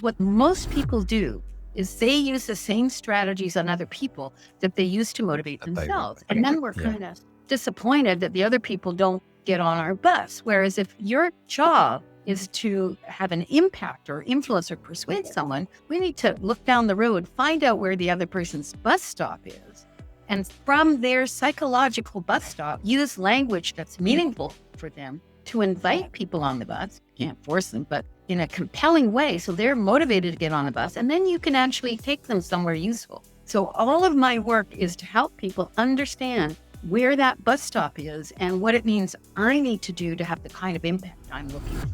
What most people do is they use the same strategies on other people that they use to motivate themselves. And then we're kind of disappointed that the other people don't get on our bus. Whereas if your job is to have an impact or influence or persuade someone, we need to look down the road, find out where the other person's bus stop is. And from their psychological bus stop, use language that's meaningful for them to invite people on the bus. You can't force them, but in a compelling way, so they're motivated to get on the bus, and then you can actually take them somewhere useful. So all of my work is to help people understand where that bus stop is and what it means I need to do to have the kind of impact I'm looking for.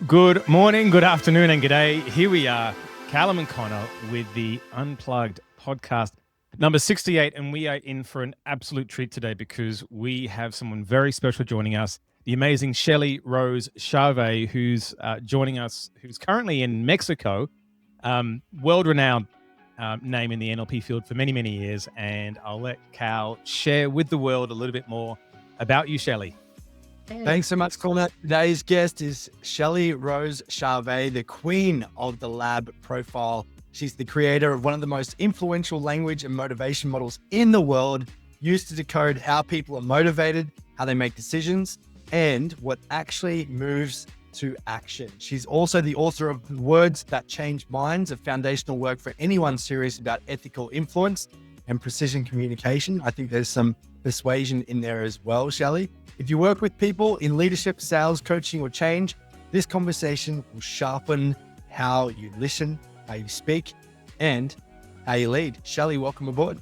Good morning, good afternoon, and good day. Here we are, Kallum and Conor, with the Unplugged podcast, number 68, and we are in for an absolute treat today because we have someone very special joining us, the amazing Shelle Rose Charvet, who's joining us, who's currently in Mexico, world-renowned name in the NLP field for many, many years, and I'll let Cal share with the world a little bit more about you, Shelle. Thanks so much, Conor. Today's guest is Shelle Rose Charvet, the queen of the lab profile. She's the creator of one of the most influential language and motivation models in the world, used to decode how people are motivated, how they make decisions, and what actually moves to action. She's also the author of Words That Change Minds, a foundational work for anyone serious about ethical influence and precision communication. I think there's some persuasion in there as well, Shelle. If you work with people in leadership, sales, coaching, or change, this conversation will sharpen how you listen, how you speak, and how you lead. Shelle, welcome aboard.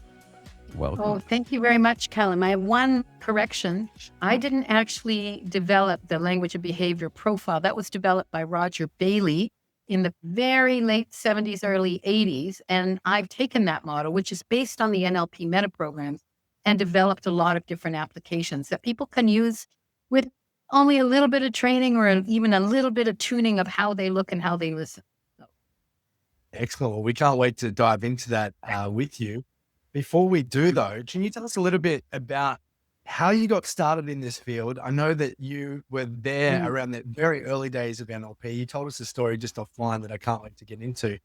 Welcome. Oh, thank you very much, Kallum. I have one correction. I didn't actually develop the language and behavior profile. That was developed by Roger Bailey in the very late 70s, early 80s. And I've taken that model, which is based on the NLP meta programs, and developed a lot of different applications that people can use with only a little bit of training or even a little bit of tuning of how they look and how they listen. Excellent. Well, we can't wait to dive into that with you. Before we do, though, can you tell us a little bit about how you got started in this field? I know that you were there around the very early days of NLP. You told us a story just offline that I can't wait to get into.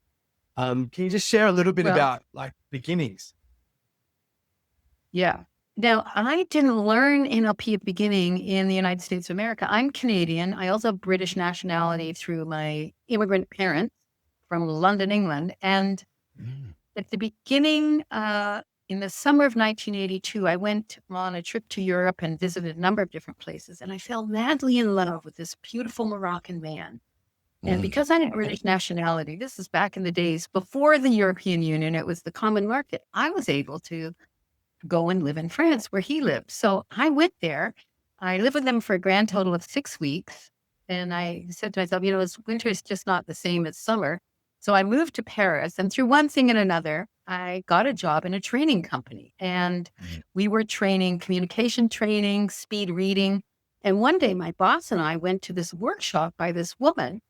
Can you just share a little bit about like beginnings? Yeah. Now, I didn't learn NLP at the beginning in the United States of America. I'm Canadian. I also have British nationality through my immigrant parents from London, England. And at the beginning, in the summer of 1982, I went on a trip to Europe and visited a number of different places. And I fell madly in love with this beautiful Moroccan man. And because I had British nationality, this is back in the days before the European Union, it was the common market. I was able to go and live in France where he lived. So I went there. I lived with them for a grand total of 6 weeks. And I said to myself, winter is just not the same as summer. So I moved to Paris, and through one thing and another, I got a job in a training company. And we were training communication training, speed reading. And one day my boss and I went to this workshop by this woman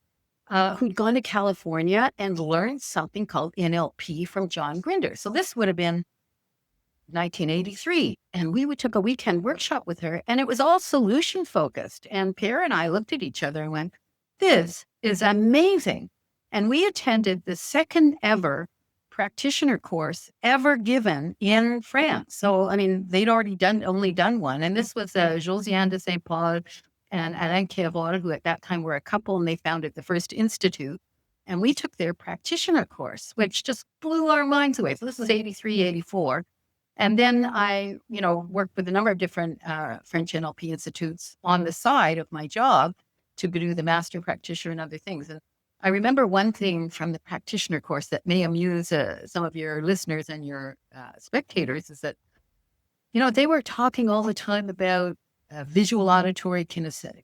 who'd gone to California and learned something called NLP from John Grinder. So this would have been 1983. And we took a weekend workshop with her, and it was all solution focused. And Pierre and I looked at each other and went, this is amazing. And we attended the second ever practitioner course ever given in France. So, they'd already only done one. And this was Josiane de Saint-Paul and Alain Kéroll, who at that time were a couple, and they founded the first institute. And we took their practitioner course, which just blew our minds away. So this was 83, 84. And then I, worked with a number of different French NLP institutes on the side of my job to do the master practitioner and other things. And I remember one thing from the practitioner course that may amuse some of your listeners and your spectators is that, they were talking all the time about visual auditory kinesthetic.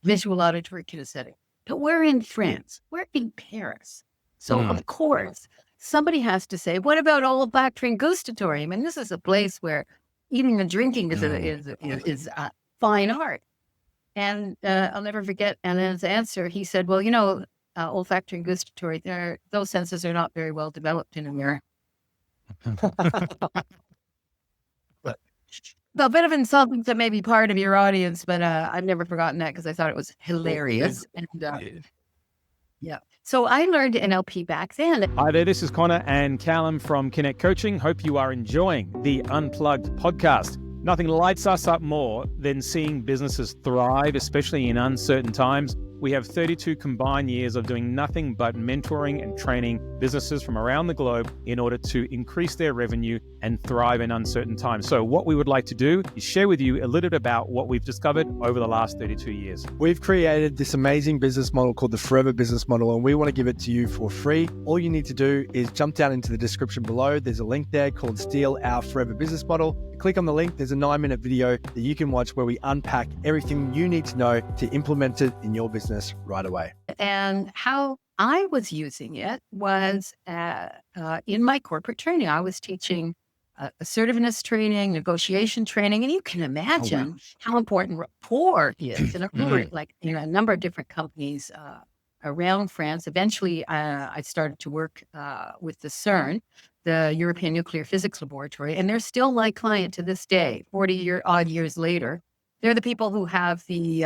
But we're in France. We're in Paris. So, of course, somebody has to say, what about olfactory and gustatory? This is a place where eating and drinking is fine art. And I'll never forget Alain's answer. He said, well, olfactory and gustatory, those senses are not very well developed in America. a bit of insulting to maybe part of your audience, but I've never forgotten that because I thought it was hilarious. And yeah. So I learned NLP back then. Hi there, this is Conor and Kallum from Connekt Coaching. Hope you are enjoying the Unplugged podcast. Nothing lights us up more than seeing businesses thrive, especially in uncertain times. We have 32 combined years of doing nothing but mentoring and training businesses from around the globe in order to increase their revenue and thrive in uncertain times. So what we would like to do is share with you a little bit about what we've discovered over the last 32 years. We've created this amazing business model called the Forever Business Model, and we want to give it to you for free. All you need to do is jump down into the description below. There's a link there called Steal Our Forever Business Model. Click on the link. There's a 9-minute video that you can watch where we unpack everything you need to know to implement it in your business right away. And how I was using it was in my corporate training. I was teaching assertiveness training, negotiation training, and you can imagine how important rapport is in a number of different companies around France. Eventually, I started to work with the CERN, the European Nuclear Physics Laboratory, and they're still my client to this day, 40-odd years later. They're the people who have the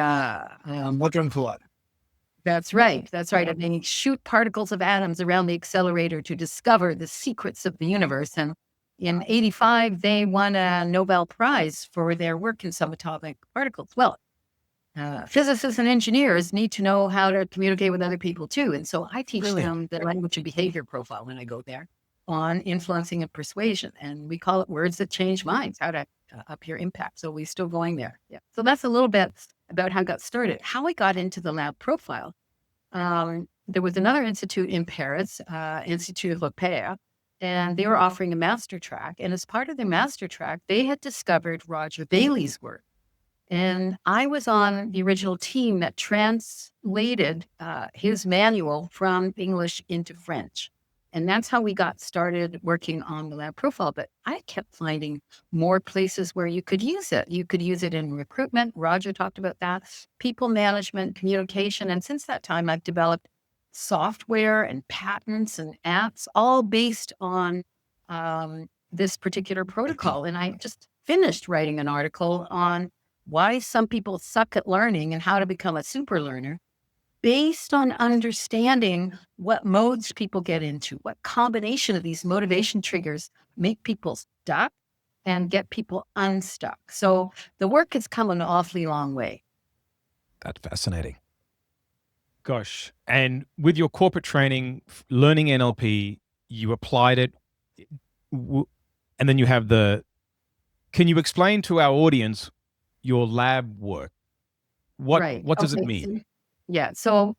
Modern flood. That's right. That's right. And they shoot particles of atoms around the accelerator to discover the secrets of the universe. And in 85, they won a Nobel Prize for their work in subatomic particles. Well, physicists and engineers need to know how to communicate with other people too. And so I teach them the language and behavior profile when I go there on influencing and persuasion. And we call it words that change minds, how to up your impact. So we're still going there. Yeah. So that's a little bit about how I got started. How I got into the lab profile. There was another institute in Paris, Institut Repère, and they were offering a master track. And as part of their master track, they had discovered Roger Bailey's work. And I was on the original team that translated his manual from English into French. And that's how we got started working on the lab profile. But I kept finding more places where you could use it. You could use it in recruitment. Roger talked about that. People management, communication. And since that time, I've developed software and patents and apps, all based on this particular protocol. And I just finished writing an article on why some people suck at learning and how to become a super learner, based on understanding what modes people get into, what combination of these motivation triggers make people stuck and get people unstuck. So the work has come an awfully long way. That's fascinating. Gosh. And with your corporate training, learning NLP, you applied it, and then you have can you explain to our audience your lab work? What does it mean? Yeah. So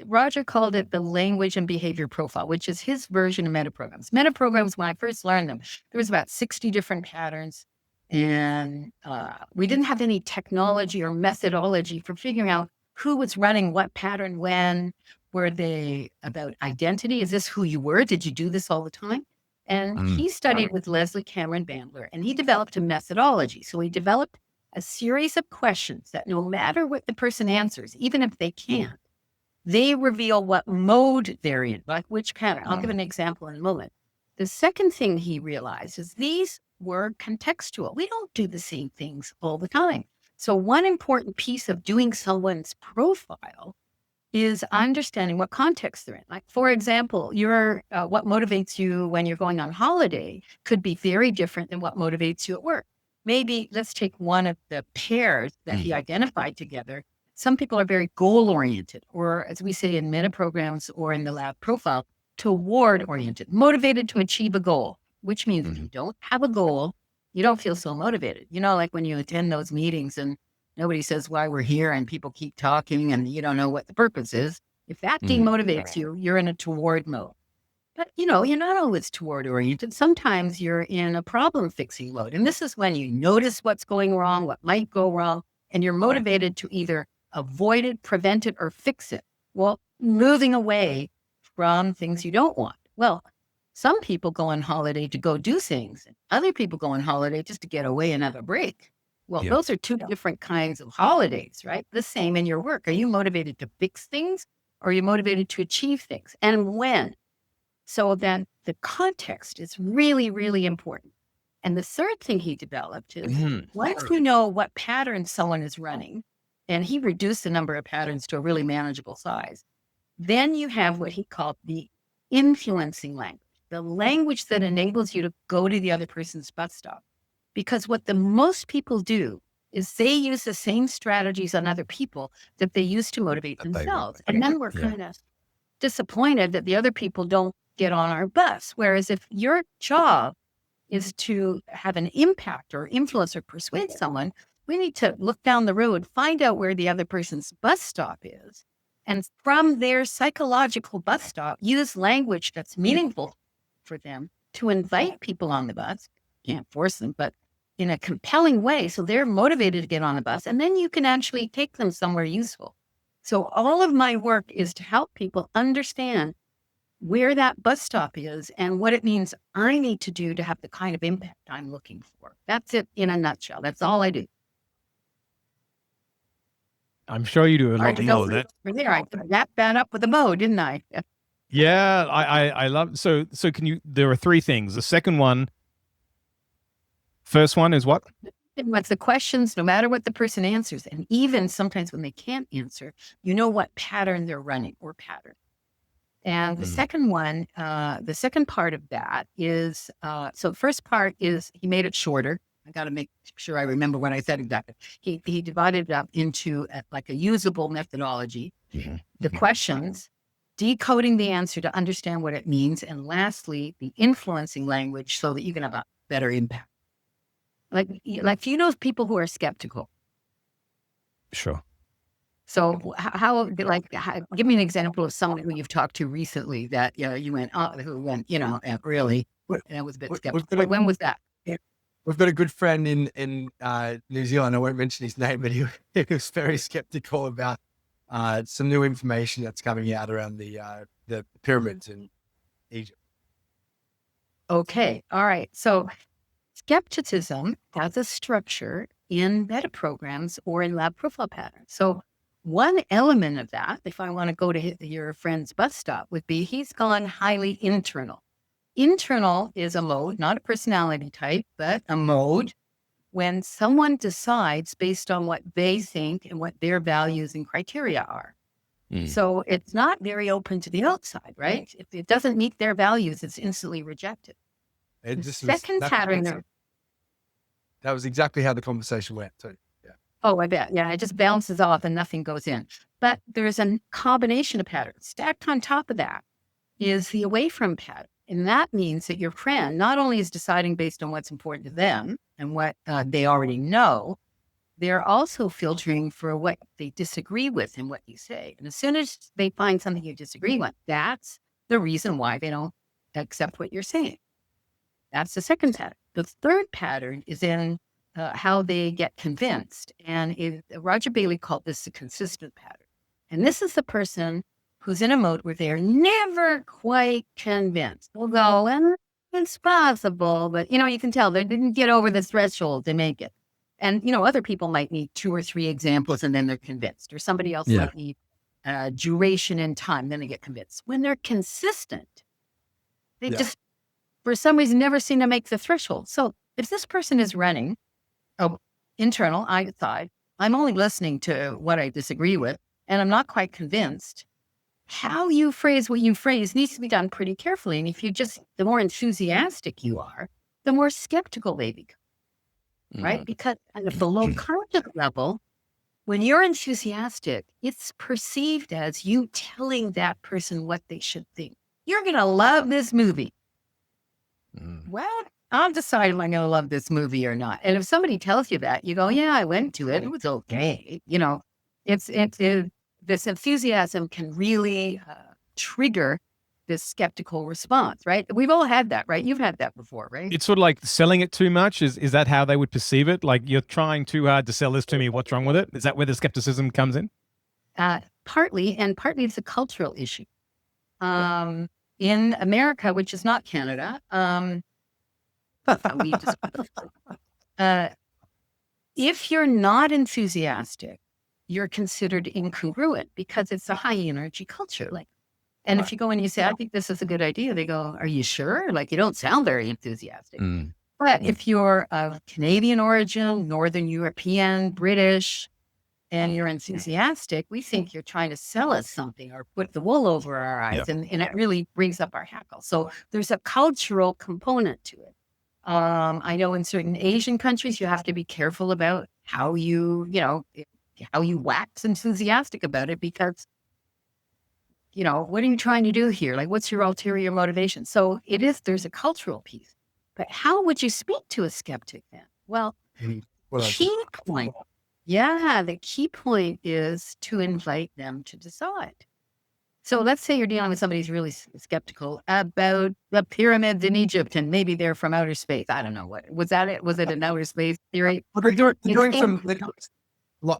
Roger called it the language and behavior profile, which is his version of metaprograms. Metaprograms, when I first learned them, there was about 60 different patterns. And we didn't have any technology or methodology for figuring out who was running what pattern when. Were they about identity? Is this who you were? Did you do this all the time? And he studied with Leslie Cameron Bandler, and he developed a methodology. So he developed a series of questions that no matter what the person answers, even if they can't, they reveal what mode they're in, like which pattern. I'll give an example in a moment. The second thing he realized is these were contextual. We don't do the same things all the time. So one important piece of doing someone's profile is understanding what context they're in. Like, for example, what motivates you when you're going on holiday could be very different than what motivates you at work. Maybe let's take one of the pairs that he identified together. Some people are very goal-oriented, or as we say in meta programs or in the lab profile, toward-oriented, motivated to achieve a goal, which means if you don't have a goal, you don't feel so motivated. You know, like when you attend those meetings and nobody says why we're here and people keep talking and you don't know what the purpose is. If that demotivates you, you're in a toward mode. But, you're not always toward-oriented. Sometimes you're in a problem-fixing mode. And this is when you notice what's going wrong, what might go wrong, and you're motivated to either avoid it, prevent it, or fix it. Well, moving away from things you don't want. Well, some people go on holiday to go do things. And other people go on holiday just to get away and have a break. Well, those are two different kinds of holidays, right? The same in your work. Are you motivated to fix things, or are you motivated to achieve things? And when? So then the context is really, really important. And the third thing he developed is Mhm. once you know what pattern someone is running, and he reduced the number of patterns to a really manageable size, then you have what he called the influencing language, the language that enables you to go to the other person's bus stop. Because what the most people do is they use the same strategies on other people that they use to motivate themselves. And then we're kind of disappointed that the other people don't get on our bus. Whereas if your job is to have an impact or influence or persuade someone, we need to look down the road, find out where the other person's bus stop is, and from their psychological bus stop, use language that's meaningful for them to invite people on the bus. Can't force them, but in a compelling way, so they're motivated to get on the bus, and then you can actually take them somewhere useful. So all of my work is to help people understand where that bus stop is and what it means I need to do to have the kind of impact I'm looking for. That's it in a nutshell. That's all I do. I'm sure you do a lot more than that. There, I wrapped that up with a bow, didn't I? Yeah, I love. So can you? There are three things. The second one, first one is what? And what's the questions, no matter what the person answers, and even sometimes when they can't answer, you know what pattern they're running or pattern. And the second one, the second part of that is, so the first part is he made it shorter. I got to make sure I remember what I said exactly. He divided it up into like a usable methodology, the questions, decoding the answer to understand what it means, and lastly, the influencing language so that you can have a better impact. Like you know people who are skeptical. Sure. So give me an example of someone who you've talked to recently that you went, who went, really, and was a bit skeptical. When was that? We've got a good friend in New Zealand. I won't mention his name, but he was very skeptical about some new information that's coming out around the pyramids in Egypt. Okay. All right. So skepticism has a structure in meta programs or in lab profile patterns. So one element of that, if I want to go to your friend's bus stop, would be he's gone highly internal. Internal is a mode, not a personality type, but a mode when someone decides based on what they think and what their values and criteria are. So it's not very open to the outside, right? If it doesn't meet their values, it's instantly rejected. Second pattern. That was exactly how the conversation went too. Yeah. Oh, I bet. Yeah, it just bounces off and nothing goes in. But there's a combination of patterns. Stacked on top of that is the away from pattern. And that means that your friend not only is deciding based on what's important to them and what they already know, they're also filtering for what they disagree with in what you say. And as soon as they find something you disagree with, that's the reason why they don't accept what you're saying. That's the second pattern. The third pattern is in how they get convinced. And Roger Bailey called this the consistent pattern. And this is the person who's in a mode where they're never quite convinced. They'll go, and it's possible, but, you can tell they didn't get over the threshold to make it. And, other people might need 2 or 3 examples and then they're convinced. Or somebody else might need duration and time, then they get convinced. When they're consistent, they just, for some reason, never seem to make the threshold. So if this person is running, internal, I decide, I'm only listening to what I disagree with, and I'm not quite convinced. How you phrase what you phrase needs to be done pretty carefully. And if the more enthusiastic you are, the more skeptical they become, right? Because at the low conscious level, when you're enthusiastic, it's perceived as you telling that person what they should think. You're going to love this movie. Well, I'll decide if I'm going to love this movie or not. And if somebody tells you that, you go, yeah, I went to it. It was okay. This enthusiasm can really trigger this skeptical response, right? We've all had that, right? You've had that before, right? It's sort of like selling it too much. Is that how they would perceive it? Like, you're trying too hard to sell this to me. What's wrong with it? Is that where the skepticism comes in? Partly, and partly it's a cultural issue. In America, which is not Canada, if you're not enthusiastic, you're considered incongruent because it's a high energy culture. If you go and you say, I think this is a good idea, they go, are you sure? You don't sound very enthusiastic. But if you're of Canadian origin, Northern European, British, and you're enthusiastic, we think you're trying to sell us something or put the wool over our eyes. And it really brings up our hackle. So there's a cultural component to it. I know in certain Asian countries, you have to be careful about how how you wax enthusiastic about it, because, what are you trying to do here? Like, what's your ulterior motivation? So there's a cultural piece. But how would you speak to a skeptic then? Well, key point. Yeah, the key point is to invite them to decide. So let's say you're dealing with somebody who's really skeptical about the pyramids in Egypt, and maybe they're from outer space. I don't know. What was that? Was it an outer space theory? Well, they're doing some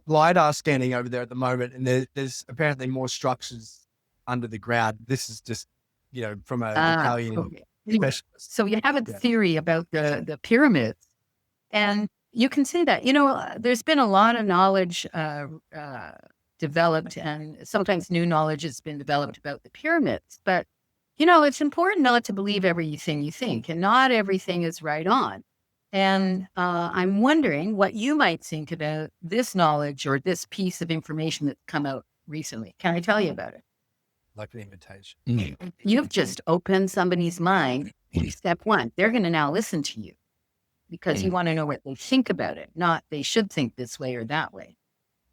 LiDAR scanning over there at the moment, and there's apparently more structures under the ground. This is just, from an Italian specialist. So you have a theory about the pyramids, and you can say that, there's been a lot of knowledge developed, and sometimes new knowledge has been developed about the pyramids. But, it's important not to believe everything you think, and not everything is right on. And I'm wondering what you might think about this knowledge or this piece of information that's come out recently. Can I tell you about it? Like an invitation. You've just opened somebody's mind. Step one, they're going to now listen to you, because you want to know what they think about it, not they should think this way or that way.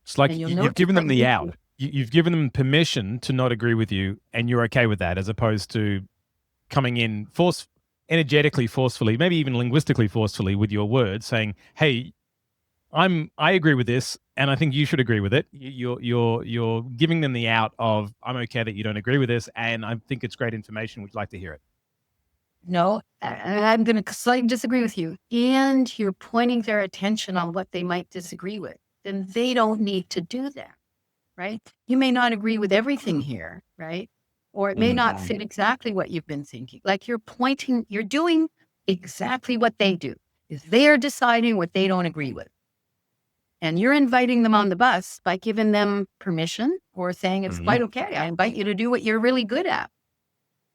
It's like you've given them the out. You've given them permission to not agree with you, and you're okay with that, as opposed to coming in energetically forcefully, maybe even linguistically forcefully with your words, saying, "Hey, I agree with this, and I think you should agree with it." You're giving them the out of, "I'm okay that you don't agree with this, and I think it's great information. Would you like to hear it?" No, I'm going to slightly disagree with you. And you're pointing their attention on what they might disagree with. Then they don't need to do that, right? You may not agree with everything here, right? Or it may not fit exactly what you've been thinking. Like you're doing exactly what they do, is they're deciding what they don't agree with. And you're inviting them on the bus by giving them permission or saying it's quite okay. I invite you to do what you're really good at.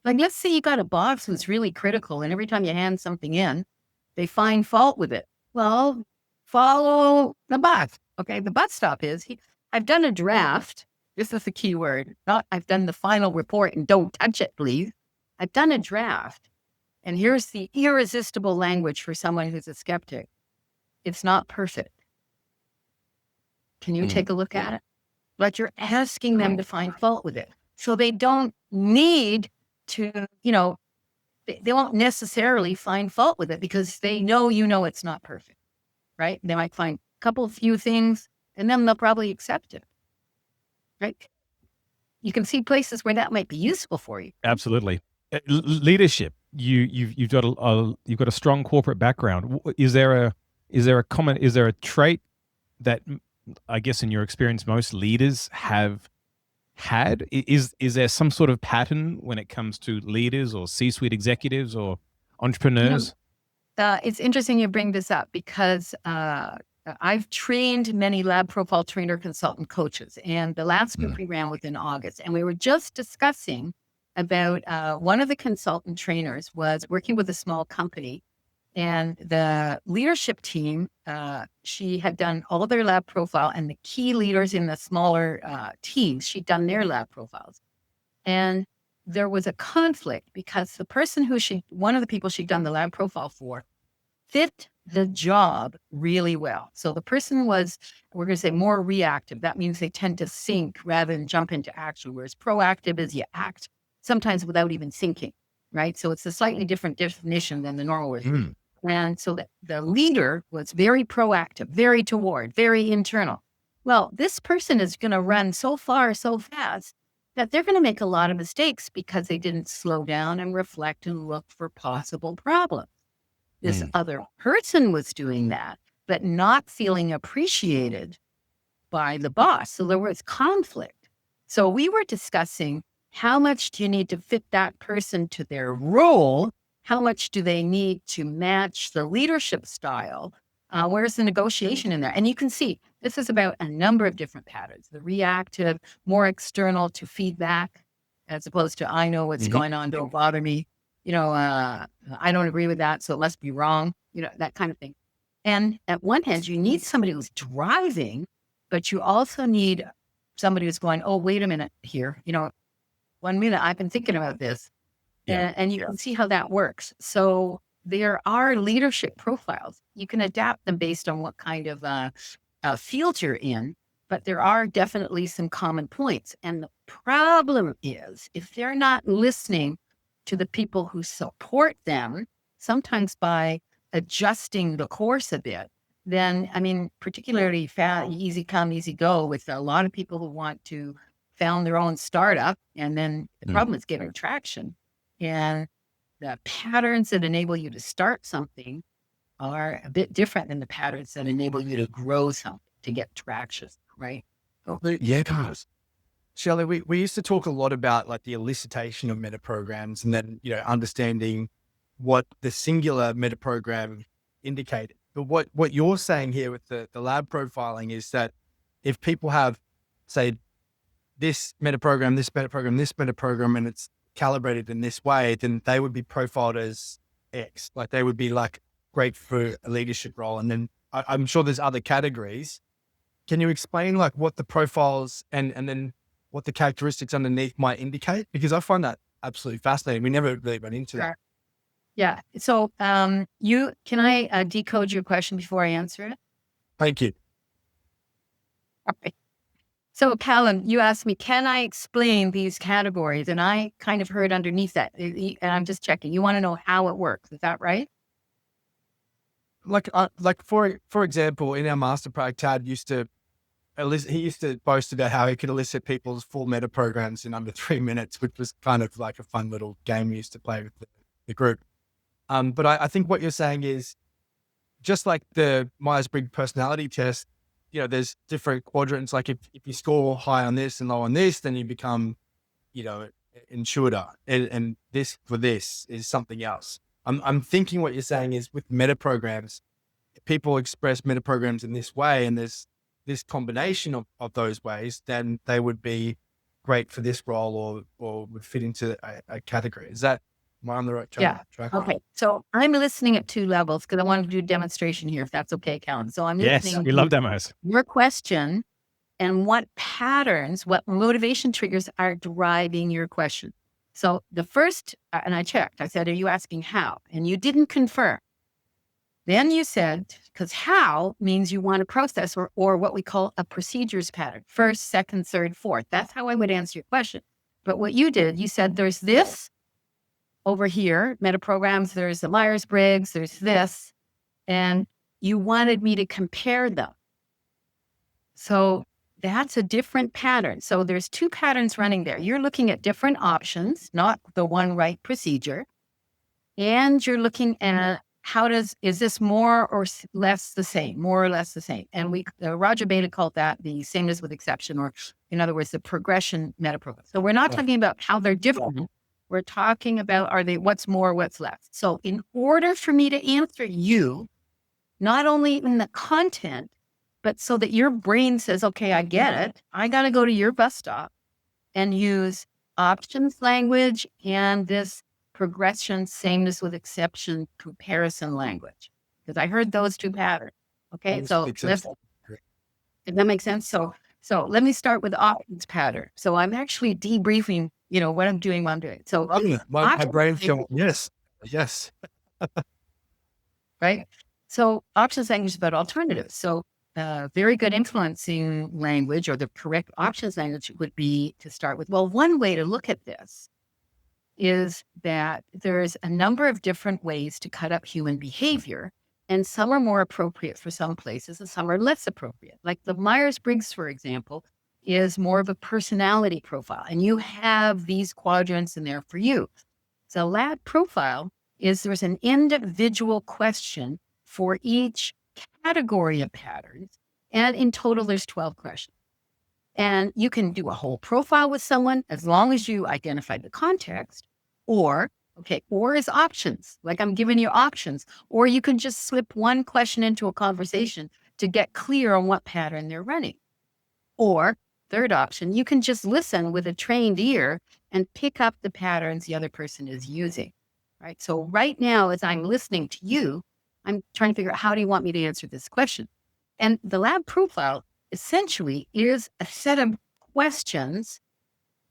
Like, let's say you got a boss who's really critical, and every time you hand something in, they find fault with it. Well, follow the bus. Okay, the bus stop is, I've done a draft. This is the key word. Not I've done the final report and don't touch it, please. I've done a draft. And here's the irresistible language for someone who's a skeptic. It's not perfect. Can you take a look at it? But you're asking them to find fault with it. So they don't need to, they won't necessarily find fault with it, because they know it's not perfect, right? They might find a few things, and then they'll probably accept it, right? You can see places where that might be useful for you. Absolutely. Leadership. You've got a strong corporate background. Is there a trait that, I guess, in your experience, most leaders have had? Is there some sort of pattern when it comes to leaders or C-suite executives or entrepreneurs? It's interesting you bring this up, because I've trained many lab profile trainer consultant coaches, and the last group we ran was in August, and we were just discussing about one of the consultant trainers was working with a small company, and the leadership team, she had done all their lab profile, and the key leaders in the smaller teams, she'd done their lab profiles. And there was a conflict, because the person one of the people she'd done the lab profile for fit the job really well. So the person was, we're going to say, more reactive. That means they tend to think rather than jump into action, whereas proactive is you act sometimes without even thinking, right? So it's a slightly different definition than the normal word. And so the leader was very proactive, very toward, very internal. Well, this person is going to run so far, so fast, that they're going to make a lot of mistakes because they didn't slow down and reflect and look for possible problems. This other person was doing that, but not feeling appreciated by the boss. So there was conflict. So we were discussing, how much do you need to fit that person to their role? How much do they need to match the leadership style? Where's the negotiation in there? And you can see this is about a number of different patterns: the reactive, more external to feedback, as opposed to I know what's going on, don't bother me. I don't agree with that, so it must be wrong. that kind of thing. And at one hand, you need somebody who's driving, but you also need somebody who's going, oh, wait a minute here. 1 minute, I've been thinking about this. And you can see how that works. So there are leadership profiles. You can adapt them based on what kind of field you're in, but there are definitely some common points. And the problem is if they're not listening to the people who support them, sometimes by adjusting the course a bit, then, particularly easy come, easy go with a lot of people who want to found their own startup. And then the problem is getting traction. And the patterns that enable you to start something are a bit different than the patterns that enable you to grow something, to get traction, right? Yeah, guys. Shelley, we used to talk a lot about like the elicitation of meta programs and then, understanding what the singular meta program indicated. But what you're saying here with the lab profiling is that if people have, say, this meta program, this meta program, this meta program, and it's calibrated in this way, then they would be profiled as X. Like they would be like great for a leadership role. And then I'm sure there's other categories. Can you explain like what the profiles and then what the characteristics underneath might indicate? Because I find that absolutely fascinating. We never really went into that. Yeah. So can I decode your question before I answer it? Thank you. All right. So Kallum, you asked me, can I explain these categories? And I kind of heard underneath that, and I'm just checking. You want to know how it works. Is that right? Like for example, in our master prac, Tad used to boast about how he could elicit people's full meta programs in under 3 minutes, which was kind of like a fun little game we used to play with the group. But I think what you're saying is just like the Myers-Briggs personality test, there's different quadrants. Like if you score high on this and low on this, then you become, intuitor. And this for this is something else. I'm thinking what you're saying is with meta programs, if people express meta programs in this way, and there's this combination of those ways, then they would be great for this role or would fit into a category. Am I on the right track? Yeah. Okay. So I'm listening at 2 levels because I want to do a demonstration here, if that's okay, Kallum. So I'm listening. Yes, we love demos. Your question and what patterns, what motivation triggers are driving your question. So the first, and I checked, I said, are you asking how? And you didn't confirm. Then you said, because how means you want a process or what we call a procedures pattern. First, second, third, fourth. That's how I would answer your question. But what you did, you said there's this over here, meta programs, there's the Myers-Briggs, there's this, and you wanted me to compare them. So that's a different pattern. So there's 2 patterns running there. You're looking at different options, not the one right procedure. And you're looking at is this more or less the same, more or less the same? And Roger Beta called that the sameness with exception, or in other words, the progression meta program. So we're not talking about how they're different. We're talking about, what's more, what's less. So in order for me to answer you, not only in the content, but so that your brain says, okay, I get it, I got to go to your bus stop and use options language and this progression, sameness with exception, comparison language. Because I heard those 2 patterns. Okay, so if that makes sense. So let me start with options pattern. So I'm actually debriefing, what I'm doing while I'm doing it. So my brain's going, yes. Right. So options language is about alternatives. So very good influencing language, or the correct options language, would be to start with, well, one way to look at this is that there's a number of different ways to cut up human behavior, and some are more appropriate for some places and some are less appropriate. Like the Myers-Briggs, for example, is more of a personality profile, and you have these quadrants in there for you. So lab profile is there's an individual question for each category of patterns, and in total there's 12 questions. And you can do a whole profile with someone as long as you identify the context, or is options, like I'm giving you options, or you can just slip one question into a conversation to get clear on what pattern they're running. Or third option, you can just listen with a trained ear and pick up the patterns the other person is using, right? So right now, as I'm listening to you, I'm trying to figure out, how do you want me to answer this question? And the lab profile essentially is a set of questions,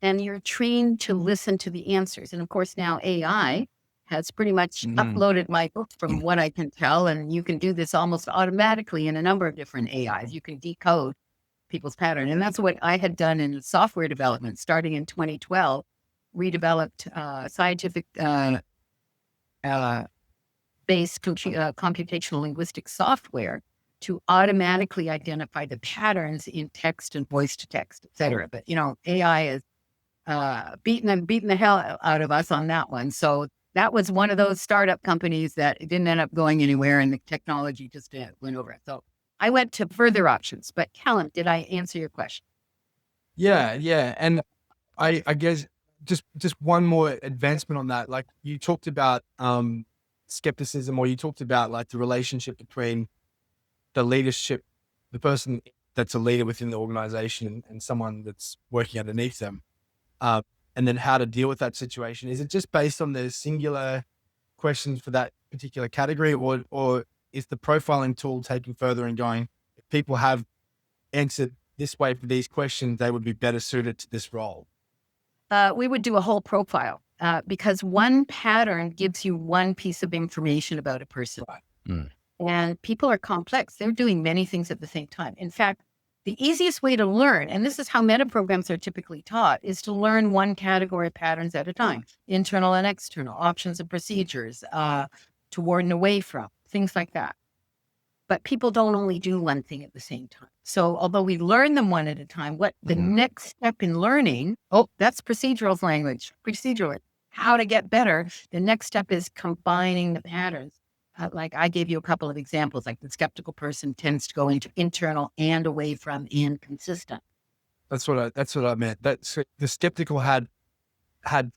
and you're trained to listen to the answers. And of course, now AI has pretty much uploaded my book from what I can tell. And you can do this almost automatically in a number of different AIs. You can decode people's pattern. And that's what I had done in software development starting in 2012, redeveloped scientific based computational linguistic software to automatically identify the patterns in text and voice to text, et cetera. But, AI is beating the hell out of us on that one. So that was one of those startup companies that didn't end up going anywhere, and the technology just went over it. So I went to further options. But Kallum, did I answer your question? Yeah. And I guess just one more advancement on that. Like you talked about skepticism, or you talked about like the relationship between the leadership, the person that's a leader within the organization and someone that's working underneath them. And then how to deal with that situation. Is it just based on the singular questions for that particular category, or is the profiling tool taking further and going, if people have answered this way for these questions, they would be better suited to this role? We would do a whole profile because one pattern gives you one piece of information about a person. And people are complex. They're doing many things at the same time. In fact, the easiest way to learn, and this is how meta programs are typically taught, is to learn one category of patterns at a time, internal and external, options and procedures, toward and away from, things like that. But people don't only do one thing at the same time. So although we learn them one at a time, what the next step in learning, that's procedurals language, procedural, how to get better. The next step is combining the patterns. Like I gave you a couple of examples, like the skeptical person tends to go into internal and away from and consistent. That's what I meant. That's the skeptical had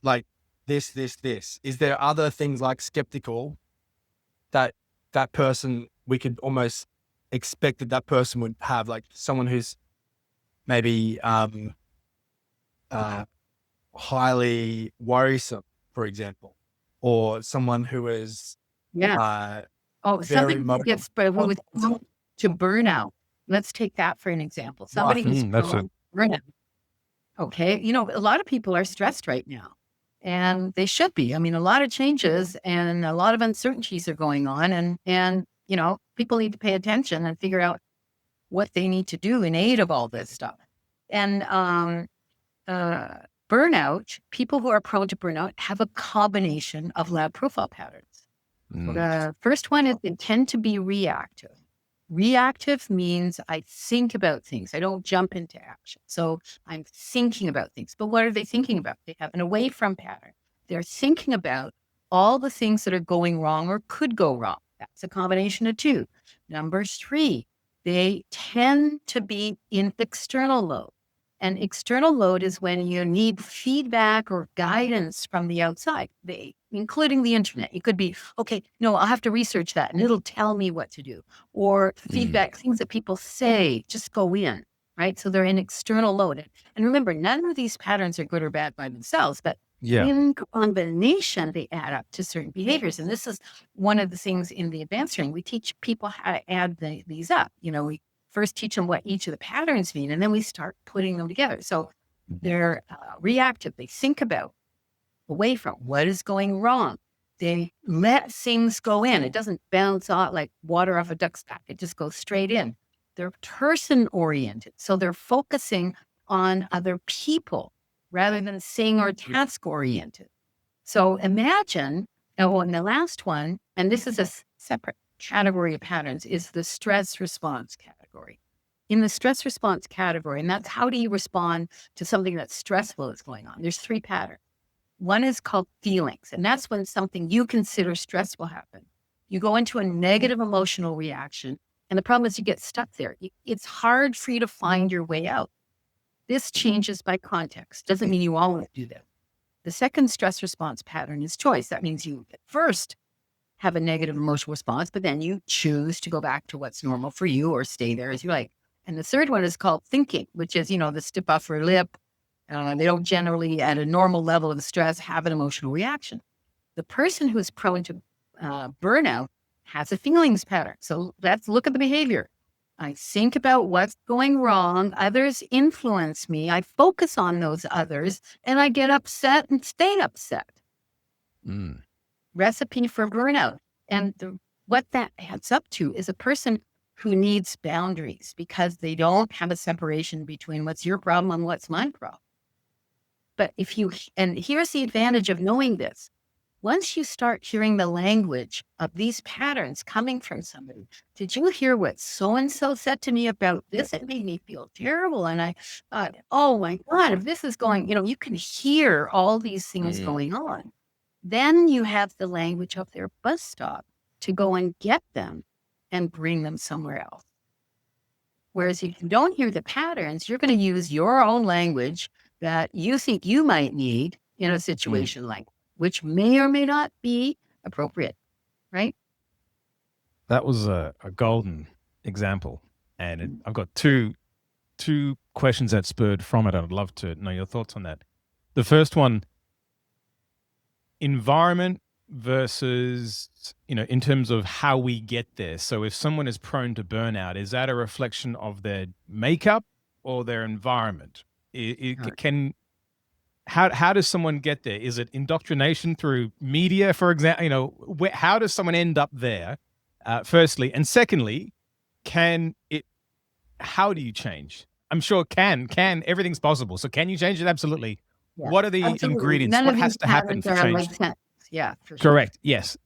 like this. Is there other things like skeptical that person, we could almost expect that person would have, like someone who's maybe highly worrisome, for example, or someone who is something gets to burnout. Let's take that for an example. Somebody who's burnout. Okay, a lot of people are stressed right now, and they should be. I mean, a lot of changes and a lot of uncertainties are going on, and people need to pay attention and figure out what they need to do in aid of all this stuff. And burnout, people who are prone to burnout have a combination of lab profile patterns. The first one is they tend to be reactive. Reactive means I think about things. I don't jump into action. So I'm thinking about things. But what are they thinking about? They have an away from pattern. They're thinking about all the things that are going wrong or could go wrong. That's a combination of two. Number three, they tend to be in external load. And external load is when you need feedback or guidance from the outside, including the internet. It could be, okay, no, I'll have to research that and it'll tell me what to do. Or feedback, things that people say, just go in, right? So they're in external load. And remember, none of these patterns are good or bad by themselves, but in combination, they add up to certain behaviors. And this is one of the things in the advanced training. We teach people how to add these up. We first teach them what each of the patterns mean, and then we start putting them together. So they're reactive. They think about away from what is going wrong. They let things go in. It doesn't bounce out like water off a duck's back. It just goes straight in. They're person-oriented. So they're focusing on other people rather than thing or task-oriented. So imagine, and the last one, and this is a separate category of patterns, is the stress response category. In the stress response category, and that's how do you respond to something that's stressful that's going on? There's three patterns. One is called feelings, and that's when something you consider stressful happen. You go into a negative emotional reaction, and the problem is you get stuck there. It's hard for you to find your way out. This changes by context. Doesn't mean you always do that. The second stress response pattern is choice. That means you at first have a negative emotional response, but then you choose to go back to what's normal for you or stay there as you like. And the third one is called thinking, which is, the stiff upper lip. They don't generally, at a normal level of stress, have an emotional reaction. The person who's prone to burnout has a feelings pattern. So let's look at the behavior. I think about what's going wrong. Others influence me. I focus on those others and I get upset and stay upset. Recipe for burnout. And what that adds up to is a person who needs boundaries because they don't have a separation between what's your problem and what's my problem. But and here's the advantage of knowing this. Once you start hearing the language of these patterns coming from somebody, did you hear what so-and-so said to me about this? It made me feel terrible. And I thought, oh my God, if this is going, you can hear all these things going on. Then you have the language of their bus stop to go and get them and bring them somewhere else. Whereas if you don't hear the patterns, you're going to use your own language that you think you might need in a situation like, which may or may not be appropriate, right? That was a golden example. And I've got two questions that spurred from it. I'd love to know your thoughts on that. The first one, environment versus, in terms of how we get there. So if someone is prone to burnout, is that a reflection of their makeup or their environment? How does someone get there? Is it indoctrination through media, for example? How does someone end up there? Firstly, and secondly, how do you change? I'm sure everything's possible. So can you change it? Absolutely. Yeah, what are the ingredients? What has to happen for change? Yeah, for sure. Correct. Yes.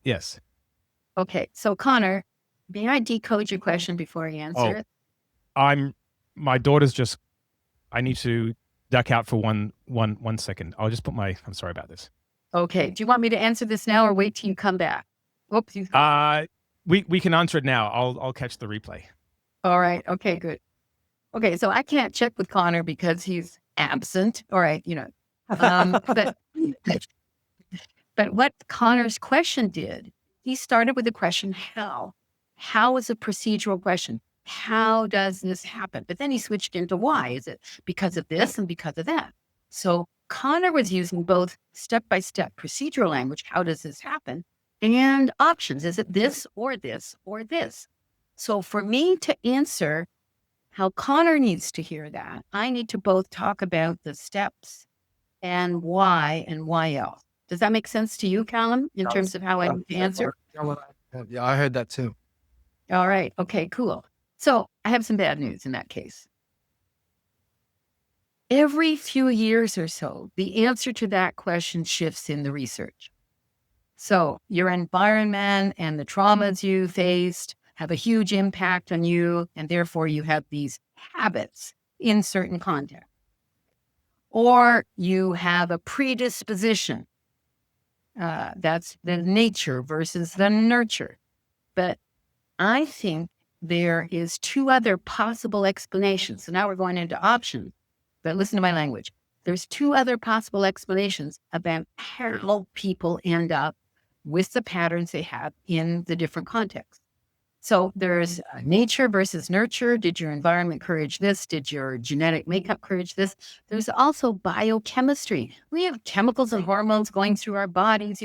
Okay. So Conor, may I decode your question before I answer it? My daughter's I need to duck out for one second. I'll just put I'm sorry about this. Okay. Do you want me to answer this now or wait till you come back? Oops. We can answer it now. I'll catch the replay. All right. Okay, good. Okay. So I can't check with Conor because he's absent. All right. But what Conor's question did, he started with the question, how? How is a procedural question? How does this happen? But then he switched into why. Is it because of this and because of that? So Conor was using both step-by-step procedural language, how does this happen, and options. Is it this or this or this? So for me to answer how Conor needs to hear that, I need to both talk about the steps and why else. Does that make sense to you, Kallum, in terms of how I answer? Yeah, I heard that too. All right. Okay, cool. So I have some bad news in that case. Every few years or so, the answer to that question shifts in the research. So your environment and the traumas you faced have a huge impact on you, and therefore you have these habits in certain contexts. Or you have a predisposition. That's the nature versus the nurture. But I think there is two other possible explanations. So now we're going into options, but listen to my language. There's two other possible explanations about how people end up with the patterns they have in the different contexts. So there's nature versus nurture. Did your environment encourage this? Did your genetic makeup encourage this? There's also biochemistry. We have chemicals and hormones going through our bodies.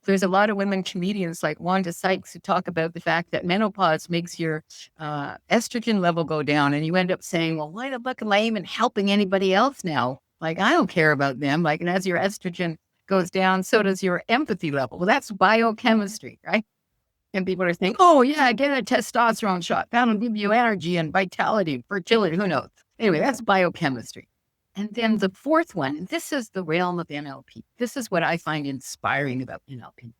There's a lot of women comedians like Wanda Sykes who talk about the fact that menopause makes your estrogen level go down. And you end up saying, well, why the fuck am I even helping anybody else now? Like, I don't care about them. Like, and as your estrogen goes down, so does your empathy level. Well, that's biochemistry, right? And people are saying, oh, yeah, get a testosterone shot. That'll give you energy and vitality, fertility, who knows? Anyway, that's biochemistry. And then the fourth one, this is the realm of NLP. This is what I find inspiring about NLP,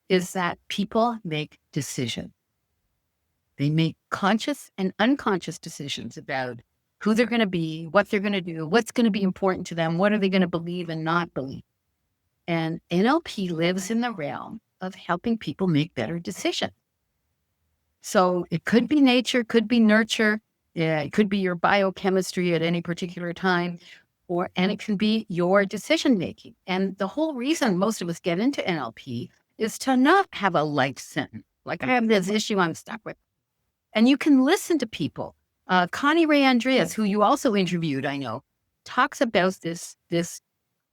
is that people make decisions. They make conscious and unconscious decisions about who they're going to be, what they're going to do, what's going to be important to them, what are they going to believe and not believe. And NLP lives in the realm of helping people make better decisions. So it could be nature, could be nurture. Yeah, it could be your biochemistry at any particular time, and it can be your decision making. And the whole reason most of us get into NLP is to not have a life sentence. Like, I have this issue I'm stuck with. And you can listen to people. Connie Ray Andreas, who you also interviewed, I know, talks about this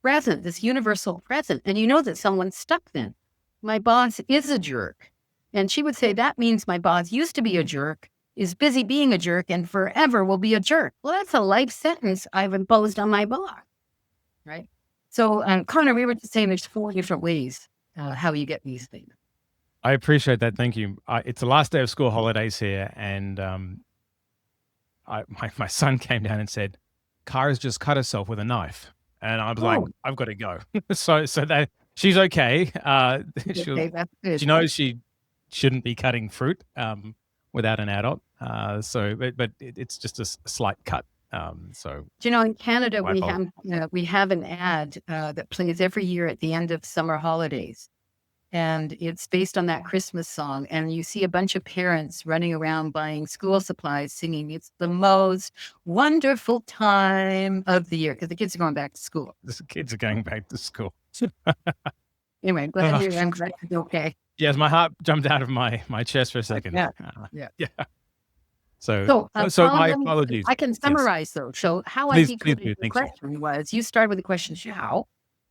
present, this universal present. And you know that someone's stuck then. My boss is a jerk. And she would say, that means my boss used to be a jerk, is busy being a jerk, and forever will be a jerk. Well, that's a life sentence I've imposed on my boss, right? So, Conor, we were just saying there's 4 different ways how you get these things. I appreciate that. Thank you. It's the last day of school holidays here, and my son came down and said, "Kara's just cut herself with a knife," and I was like, "I've got to go." so that she's okay. Okay, that's good. She knows she shouldn't be cutting fruit without an adult. But it's just a slight cut. So Do you know, in Canada, my fault. we have an ad that plays every year at the end of summer holidays. And it's based on that Christmas song. And you see a bunch of parents running around buying school supplies, singing, "It's the most wonderful time of the year," because the kids are going back to school. The kids are going back to school. Anyway, glad I'm glad you're okay. Yes, my heart jumped out of my chest for a second. Yeah. Yeah. So Colin, my let me- apologies. I can Yes. summarize though. So how Please I do. decoded the Thank you. question was, you started with the question how,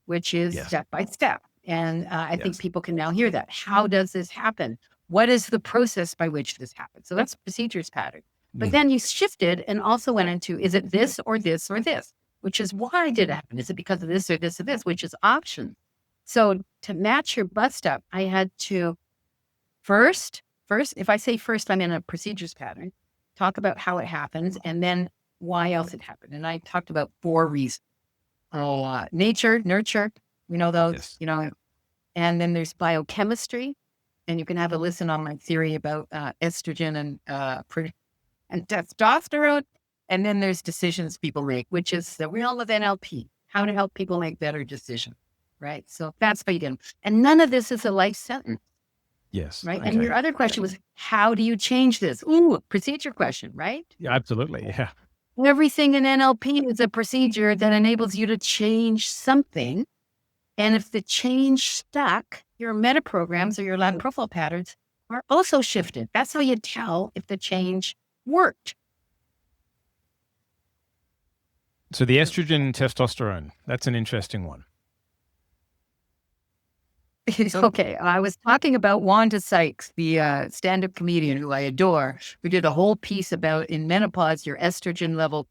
which is Yes. step by step. And I think Yes. people can now hear that. How does this happen? What is the process by which this happens? So that's procedures pattern. But then you shifted and also went into, is it this or this or this? Which is, why did it happen? Is it because of this or this or this? Which is option. So to match your bust up, I had to first, if I say first, I'm in a procedures pattern, talk about how it happens and then why else it happened. And I talked about 4 reasons. Nature, nurture, we know those, Yes. and then there's biochemistry, and you can have a listen on my theory about estrogen and testosterone. And then there's decisions people make, which is the realm of NLP, how to help people make better decisions, right? So that's how you get them. And none of this is a life sentence, Yes. right? Okay. And your other question was, how do you change this? Ooh, procedure question, right? Yeah, absolutely. Yeah. Everything in NLP is a procedure that enables you to change something. And if the change stuck, your meta programs or your lab profile patterns are also shifted. That's how you tell if the change worked. So the estrogen and testosterone, that's an interesting one. Okay, I was talking about Wanda Sykes, the stand-up comedian who I adore. We did a whole piece about in menopause, your estrogen level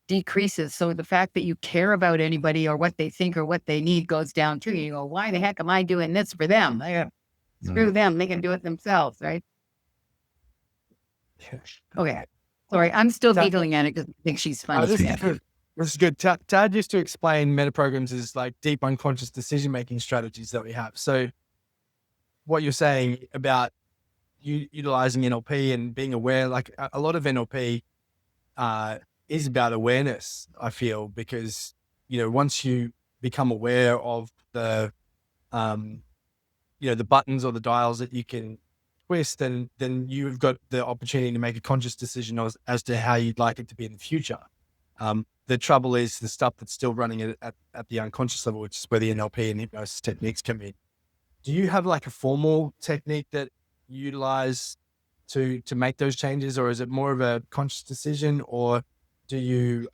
decreases. So the fact that you care about anybody or what they think or what they need goes down too. You go, why the heck am I doing this for them? Screw them. They can do it themselves, right? Okay. Sorry, I'm still giggling at it because I think she's funny. This is good. This is good. Tad used to explain meta programs as like deep unconscious decision-making strategies that we have. So what you're saying about utilizing NLP and being aware, like a lot of NLP is about awareness, I feel, because, once you become aware of the, the buttons or the dials that you can twist, then you've got the opportunity to make a conscious decision as to how you'd like it to be in the future. The trouble is the stuff that's still running at the unconscious level, which is where the NLP and hypnosis techniques come in. Do you have like a formal technique that you utilize to make those changes, or is it more of a conscious decision, or do you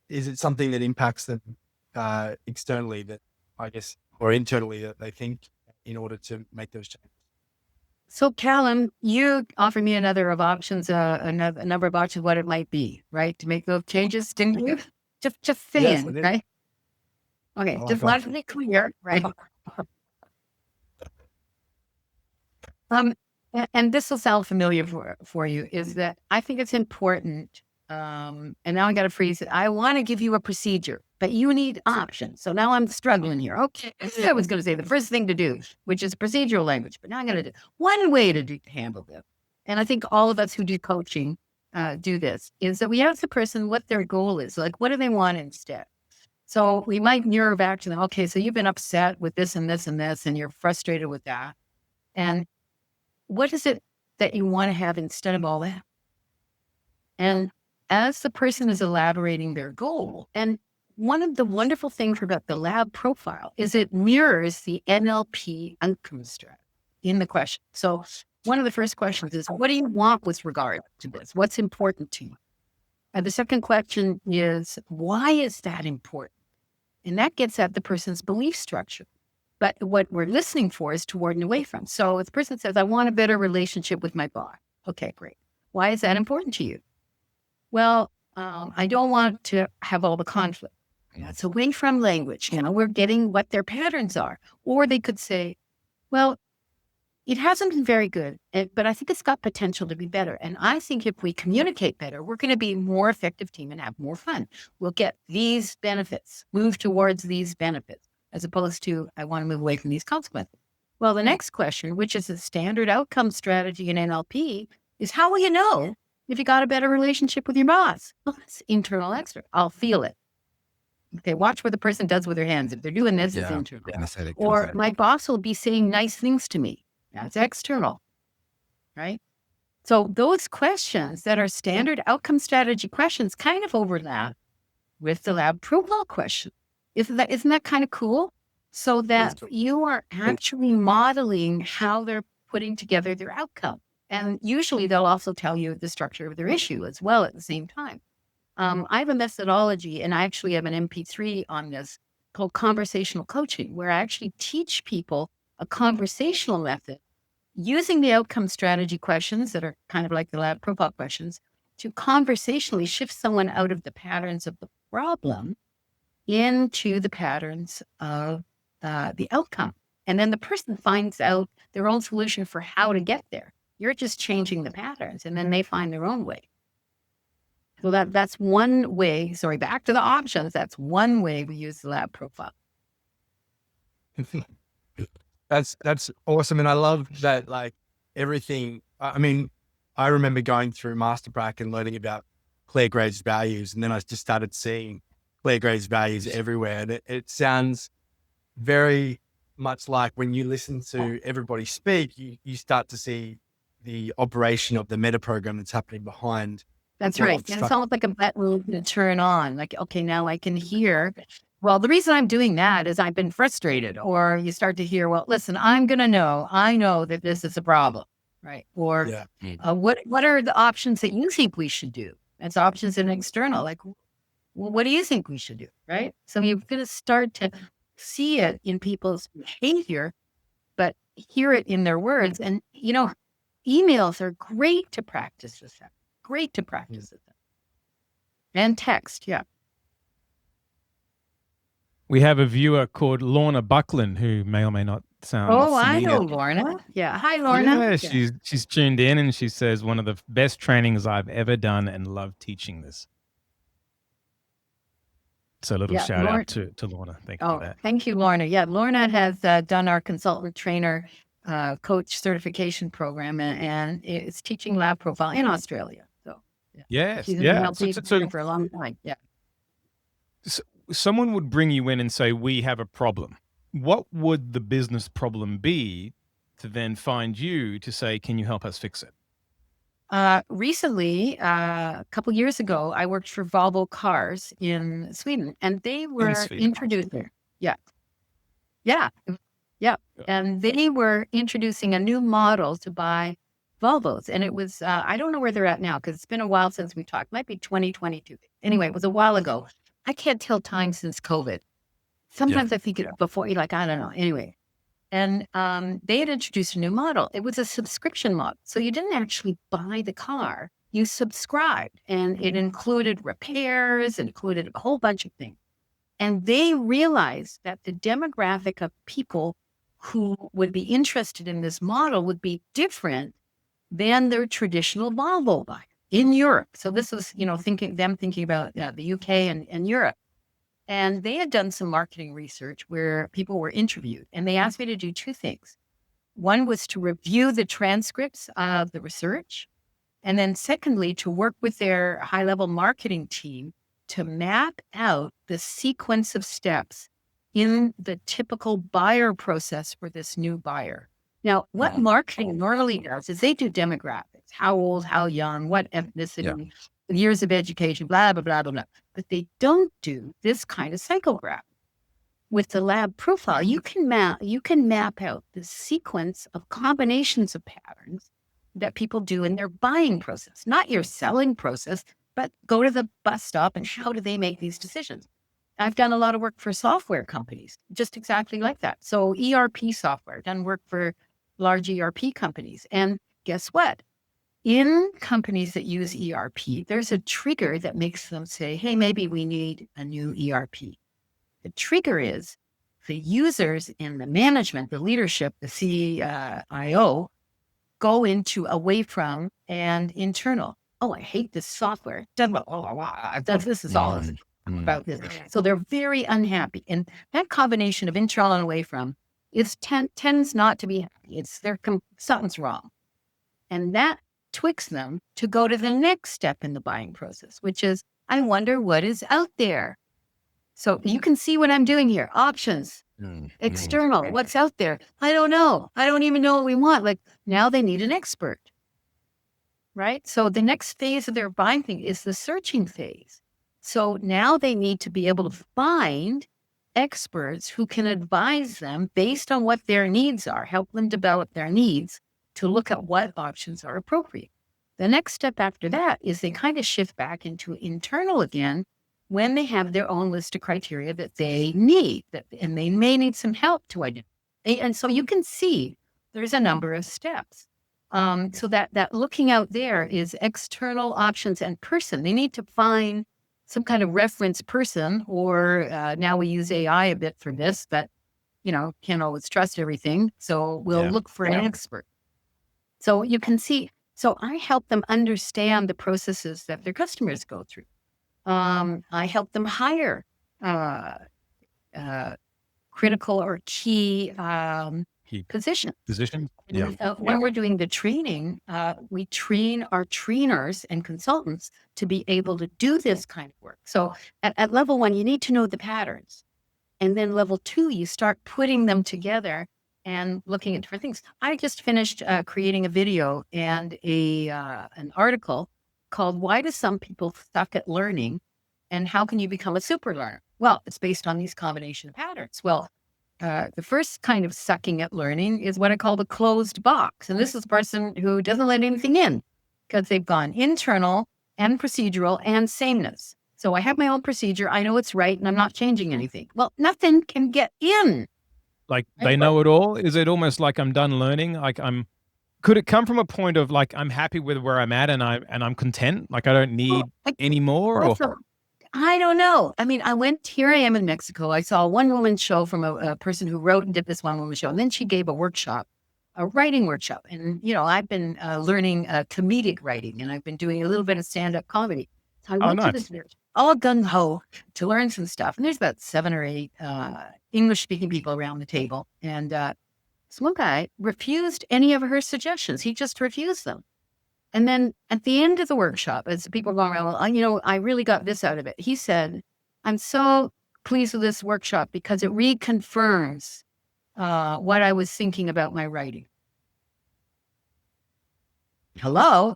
is it something that impacts them externally, that I guess, or internally, that they think in order to make those changes? So Kallum, you offered me another of options, a number of options, what it might be, right? To make those changes, didn't you? Just saying, Yes, right? Okay, just let it be clear, right? And this will sound familiar for you, is that I think it's important. And now I got to freeze it. I want to give you a procedure, but you need options. So now I'm struggling here. Okay, I was going to say the first thing to do, which is procedural language, but now I'm going to do one way to handle this. And I think all of us who do coaching do this, is that we ask the person what their goal is. Like, what do they want instead? So we might mirror back to them. Okay, so you've been upset with this and this and this, and you're frustrated with that. And what is it that you want to have instead of all that? And as the person is elaborating their goal, and one of the wonderful things about the lab profile is it mirrors the NLP outcome strategy in the question. So one of the first questions is, what do you want with regard to this? What's important to you? And the second question is, why is that important? And that gets at the person's belief structure. But what we're listening for is toward and away from. So if the person says, I want a better relationship with my boss. Okay, great. Why is that important to you? Well, I don't want to have all the conflict. That's away from language. We're getting what their patterns are. Or they could say, well, it hasn't been very good, but I think it's got potential to be better. And I think if we communicate better, we're going to be a more effective team and have more fun. We'll get these benefits, move towards these benefits, as opposed to, I want to move away from these consequences. Well, the next question, which is a standard outcome strategy in NLP, is how will you know if you got a better relationship with your boss? Well, it's internal, external. I'll feel it. Okay, watch what the person does with their hands. If they're doing this, it's internal. Or my boss will be saying nice things to me. That's external, right? So those questions that are standard outcome strategy questions kind of overlap with the lab profile question. Isn't that kind of cool? So that you are actually modeling how they're putting together their outcome. And usually they'll also tell you the structure of their issue as well at the same time. I have a methodology, and I actually have an MP3 on this called conversational coaching, where I actually teach people a conversational method using the outcome strategy questions that are kind of like the lab profile questions to conversationally shift someone out of the patterns of the problem into the patterns of the outcome. And then the person finds out their own solution for how to get there. You're just changing the patterns, and then they find their own way. So that's one way. Sorry, back to the options. That's one way we use the lab profile. That's awesome. And I love that, like, everything. I mean, I remember going through Master Prac and learning about Claire Gray's values. And then I just started seeing Claire Gray's values everywhere. And it sounds very much like when you listen to everybody speak, you start to see the operation of the meta program that's happening behind. That's right. And it's almost like a button to turn on. Like, okay, now I can hear. Well, the reason I'm doing that is I've been frustrated. Or you start to hear, well, listen, I know that this is a problem, right? Or what are the options that you think we should do? It's options and external. Like, well, what do you think we should do, right? So you're going to start to see it in people's behavior, but hear it in their words. And, emails are great to practice this. Great to practice it. And text, yeah. We have a viewer called Lorna Buckland who may or may not sound familiar. I know Lorna. Yeah. Hi, Lorna. Yeah, she's tuned in, and she says one of the best trainings I've ever done and love teaching this. So a little shout out to Lorna. Thank you for that. Thank you, Lorna. Yeah, Lorna has done our consultant trainer coach certification program, and it's teaching lab profile in Australia. So she's been helping for a long time. Yeah. So someone would bring you in and say, "We have a problem." What would the business problem be to then find you to say, "Can you help us fix it?" Recently, a couple years ago, I worked for Volvo Cars in Sweden, and they were introducing. And they were introducing a new model to buy Volvos. And it was, I don't know where they're at now because it's been a while since we talked. It might be 2022. Anyway, it was a while ago. I can't tell time since COVID. Sometimes I think it before, I don't know. Anyway. And they had introduced a new model. It was a subscription model. So you didn't actually buy the car. You subscribed. And it included repairs, included a whole bunch of things. And they realized that the demographic of people who would be interested in this model would be different than their traditional Volvo buyer in Europe. So this was, thinking about the UK and Europe. And they had done some marketing research where people were interviewed, and they asked me to do two things. One was to review the transcripts of the research. And then secondly, to work with their high-level marketing team to map out the sequence of steps in the typical buyer process for this new buyer. Now, what marketing normally does is they do demographics, how old, how young, what ethnicity, years of education, blah, blah, blah, blah, blah. But they don't do this kind of psychograph. With the lab profile, you can map out the sequence of combinations of patterns that people do in their buying process, not your selling process, but go to the bus stop and how do they make these decisions? I've done a lot of work for software companies, just exactly like that. So ERP software, done work for large ERP companies. And guess what? In companies that use ERP, there's a trigger that makes them say, hey, maybe we need a new ERP. The trigger is the users in the management, the leadership, the CIO, go into away from and internal. Oh, I hate this software. This is all about this. So they're very unhappy. And that combination of internal and away from tends not to be happy. Something's wrong. And that twigs them to go to the next step in the buying process, which is, I wonder what is out there. So you can see what I'm doing here. Options, external, what's out there? I don't know. I don't even know what we want. Like now they need an expert, right? So the next phase of their buying thing is the searching phase. So now they need to be able to find experts who can advise them based on what their needs are, help them develop their needs to look at what options are appropriate. The next step after that is they kind of shift back into internal again when they have their own list of criteria that they need, and they may need some help to identify. And so you can see there's a number of steps. So that looking out there is external options and person. They need to find some kind of reference person, or now we use AI a bit for this, but can't always trust everything. So we'll look for an expert. So you can see, so I help them understand the processes that their customers go through. I help them hire critical or key positions. When we're doing the training, we train our trainers and consultants to be able to do this kind of work. So at level 1, you need to know the patterns. And then level 2, you start putting them together and looking at different things. I just finished creating a video and an article called Why Do Some People Suck at Learning and How Can You Become a Super Learner? Well, it's based on these combination of patterns. Well, the first kind of sucking at learning is what I call the closed box. And this is a person who doesn't let anything in because they've gone internal and procedural and sameness. So I have my own procedure. I know it's right and I'm not changing anything. Well, nothing can get in. Like they know it all? Is it almost like I'm done learning? Like could it come from a point of like, I'm happy with where I'm at and I'm content? Like I don't need any more? I don't know. I mean, here I am in Mexico. I saw a one-woman show from a person who wrote and did this one-woman show. And then she gave a writing workshop. And, I've been learning comedic writing, and I've been doing a little bit of stand-up comedy. So I went to this all gung-ho to learn some stuff. And there's about 7 or 8 English-speaking people around the table. And this one guy refused any of her suggestions. He just refused them. And then at the end of the workshop, as people go around, I really got this out of it. He said, I'm so pleased with this workshop because it reconfirms what I was thinking about my writing. Hello,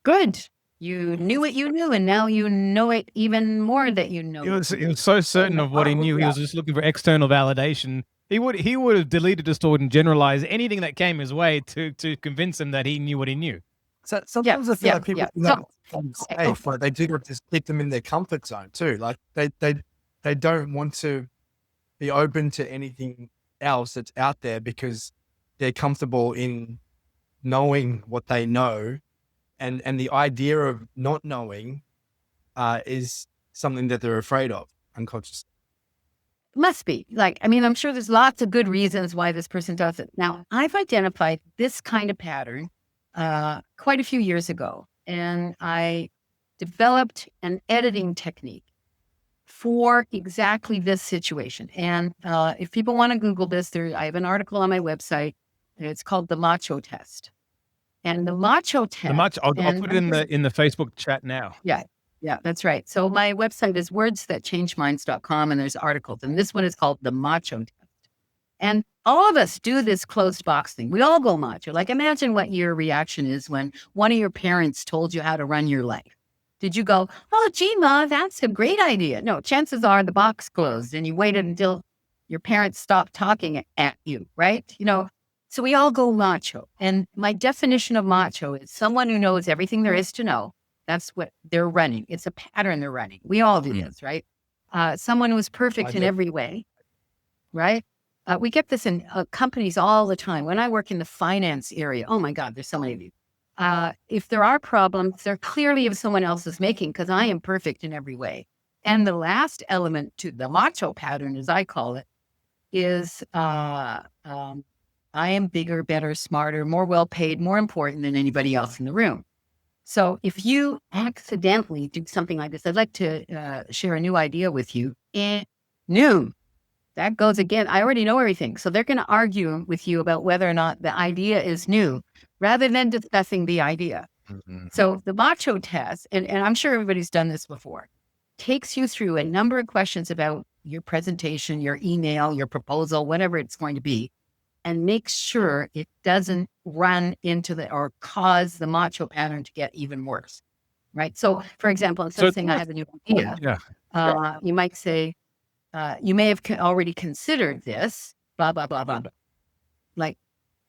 good. You knew what you knew, and now you know it even more that you know. He was so certain of what he knew. He was just looking for external validation. He would have deleted, distorted, and generalized anything that came his way to convince him that he knew what he knew. So sometimes I feel like people they do just keep them in their comfort zone too. Like they don't want to be open to anything else that's out there because they're comfortable in knowing what they know, and the idea of not knowing is something that they're afraid of unconsciously. Must be. I'm sure there's lots of good reasons why this person does it. Now, I've identified this kind of pattern quite a few years ago, and I developed an editing technique for exactly this situation. And if people want to Google this, I have an article on my website. It's called the Macho test. And the Macho test. I'll put it in the Facebook chat now. Yeah, that's right. So my website is wordsthatchangeminds.com, and there's articles. And this one is called the Macho test. And all of us do this closed box thing. We all go macho. Like, imagine what your reaction is when one of your parents told you how to run your life. Did you go, oh, gee, Ma, that's a great idea? No, chances are the box closed and you waited until your parents stopped talking at you, right? So we all go macho. And my definition of macho is someone who knows everything there is to know. That's what they're running. It's a pattern they're running. We all do this, right? someone who is perfect in every way, right? We get this in companies all the time. When I work in the finance area, oh my God, there's so many of you. If there are problems, they're clearly of someone else's making because I am perfect in every way. And the last element to the macho pattern, as I call it, is I am bigger, better, smarter, more well-paid, more important than anybody else in the room. So if you accidentally do something like this, I'd like to share a new idea with you. New. That goes again. I already know everything. So they're going to argue with you about whether or not the idea is new rather than discussing the idea. Mhm. So the macho test, and I'm sure everybody's done this before, takes you through a number of questions about your presentation, your email, your proposal, whatever it's going to be, and makes sure it doesn't run into or cause the macho pattern to get even worse. Right. So, for example, instead of saying I have a new idea, you might say, you may have already considered this, blah, blah, blah, blah, blah. Like,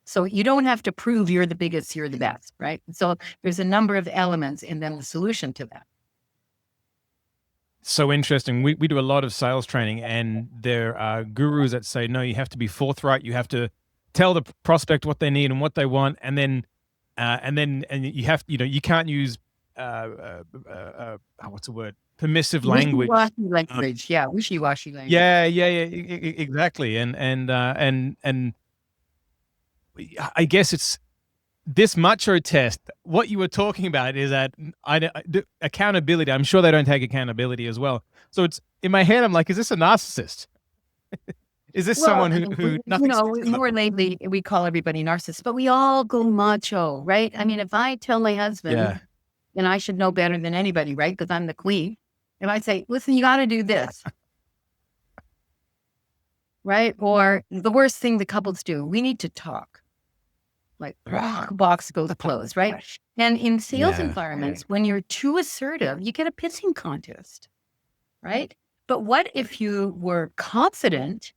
so you don't have to prove you're the biggest, you're the best, right? So there's a number of elements and then the solution to that. So interesting. We do a lot of sales training, and there are gurus that say, no, you have to be forthright. You have to tell the prospect what they need and what they want. And then you have, you can't use, what's the word? Permissive language. Wishy-washy language. Yeah. Wishy-washy language. Yeah, exactly. And I guess it's this macho test. What you were talking about is that accountability. I'm sure they don't take accountability as well. So it's in my head. I'm like, is this a narcissist? Is this someone who nothing? More lately we call everybody narcissist, but we all go macho, right? I mean, if I tell my husband, and I should know better than anybody, right? Because I'm the queen. If I say, listen, you got to do this. Right? Or the worst thing the couples do, we need to talk. Like, box goes closed, right? And in sales environments, when you're too assertive, you get a pissing contest, right? But what if you were confident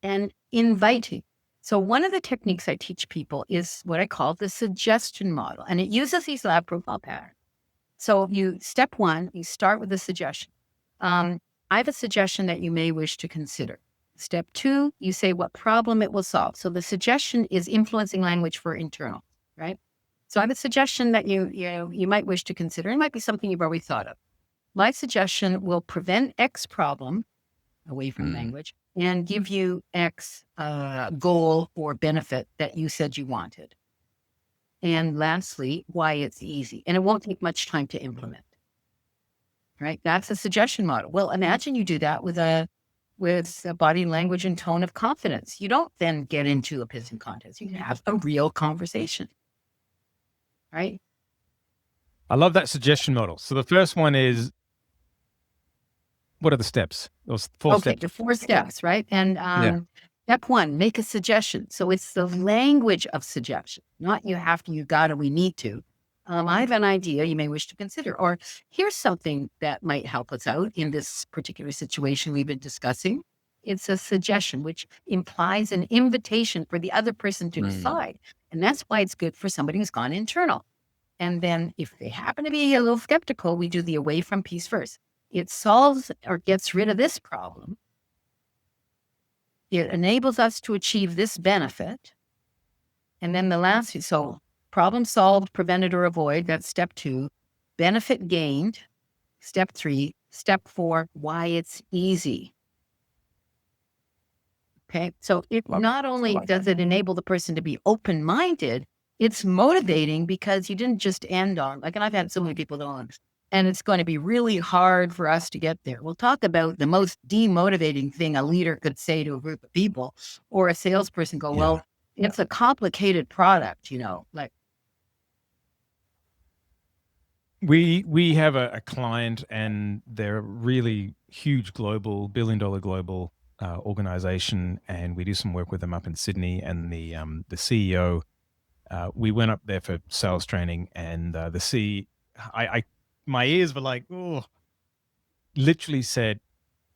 and inviting? So one of the techniques I teach people is what I call the suggestion model, and it uses these lab profile patterns. So step one, you start with a suggestion. I have a suggestion that you may wish to consider. Step two, you say what problem it will solve. So the suggestion is influencing language for internal, right? So I have a suggestion that you might wish to consider. It might be something you've already thought of. My suggestion will prevent X problem, away from language, and give you X goal or benefit that you said you wanted. And lastly, why it's easy. And it won't take much time to implement, right? That's a suggestion model. Well, imagine you do that with a body language and tone of confidence. You don't then get into a pissing contest. You can have a real conversation, right? I love that suggestion model. So the first one is, what are the steps? Those four steps. The 4 steps, right? And step one, make a suggestion. So it's the language of suggestion, not you have to, you gotta, we need to. I have an idea you may wish to consider, or here's something that might help us out in this particular situation we've been discussing. It's a suggestion, which implies an invitation for the other person to decide. And that's why it's good for somebody who's gone internal. And then if they happen to be a little skeptical, we do the away from piece first. It solves or gets rid of this problem. It enables us to achieve this benefit. And then the last, so problem solved, prevented, or avoid, that's step 2. Benefit gained, step 3. Step 4, why it's easy. Okay, so it not only does it enable the person to be open-minded, it's motivating because you didn't just end on, like, and I've had so many people on, and it's going to be really hard for us to get there. We'll talk about the most demotivating thing a leader could say to a group of people, or a salesperson go, well, it's a complicated product, like. We have a client, and they're a really huge global, billion-dollar global organization, and we do some work with them up in Sydney. And the CEO, we went up there for sales training, and my ears were like, oh, literally said,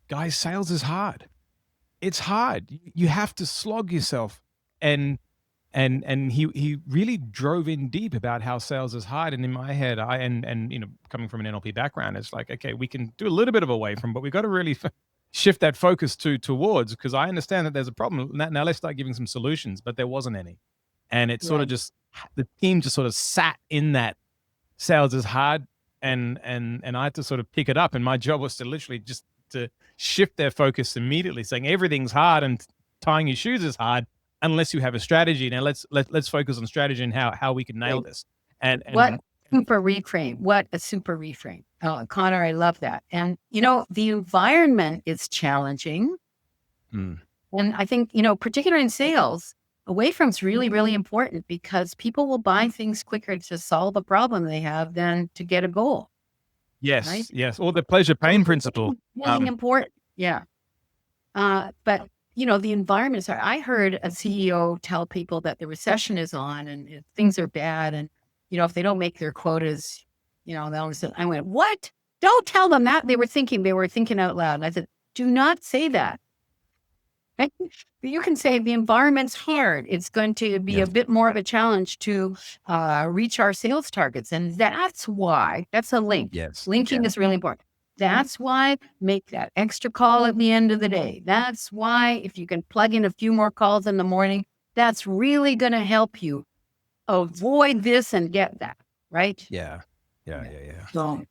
guys, sales is hard. It's hard. You have to slog yourself. And he really drove in deep about how sales is hard. And in my head, coming from an NLP background, it's like, okay, we can do a little bit of away from, but we got to really shift that focus towards, because I understand that there's a problem. Now let's start giving some solutions, but there wasn't any. And it sort of just, the team just sort of sat in that sales is hard, and I had to sort of pick it up. And my job was to literally just to shift their focus immediately, saying everything's hard and tying your shoes is hard unless you have a strategy. Now let's focus on strategy and how we can nail this. And what super reframe? What a super reframe. Oh, Conor, I love that. And the environment is challenging. And I think, particularly in sales, away from is really, really important, because people will buy things quicker to solve a problem they have than to get a goal. Yes, right? yes. Or the pleasure pain principle. Really important. Yeah. But the environment is hard. I heard a CEO tell people that the recession is on and things are bad. And, if they don't make their quotas, they'll say, I went, what? Don't tell them that. They were thinking out loud. And I said, do not say that. Right? You can say the environment's hard. It's going to be a bit more of a challenge to reach our sales targets. And that's why, that's a link. Yes. Linking is really important. That's why make that extra call at the end of the day. That's why if you can plug in a few more calls in the morning, that's really going to help you avoid this and get that, right? Yeah. So,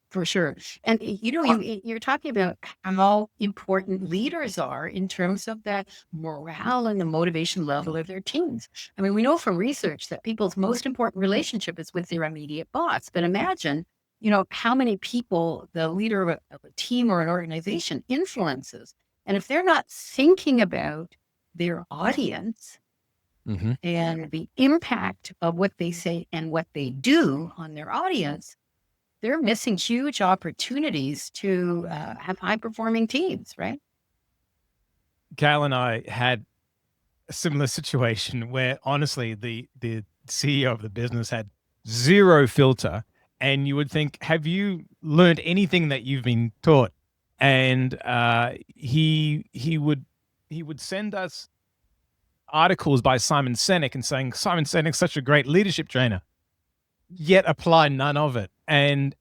for sure. And, you're talking about how important leaders are in terms of that morale and the motivation level of their teams. I mean, we know from research that people's most important relationship is with their immediate boss. But imagine, how many people the leader of a team or an organization influences. And if they're not thinking about their audience and the impact of what they say and what they do on their audience, they're missing huge opportunities to have high-performing teams, right? Cal and I had a similar situation where, honestly, the CEO of the business had zero filter, and you would think, have you learned anything that you've been taught? And he would send us articles by Simon Sinek and saying, Simon Sinek's such a great leadership trainer, yet apply none of it. And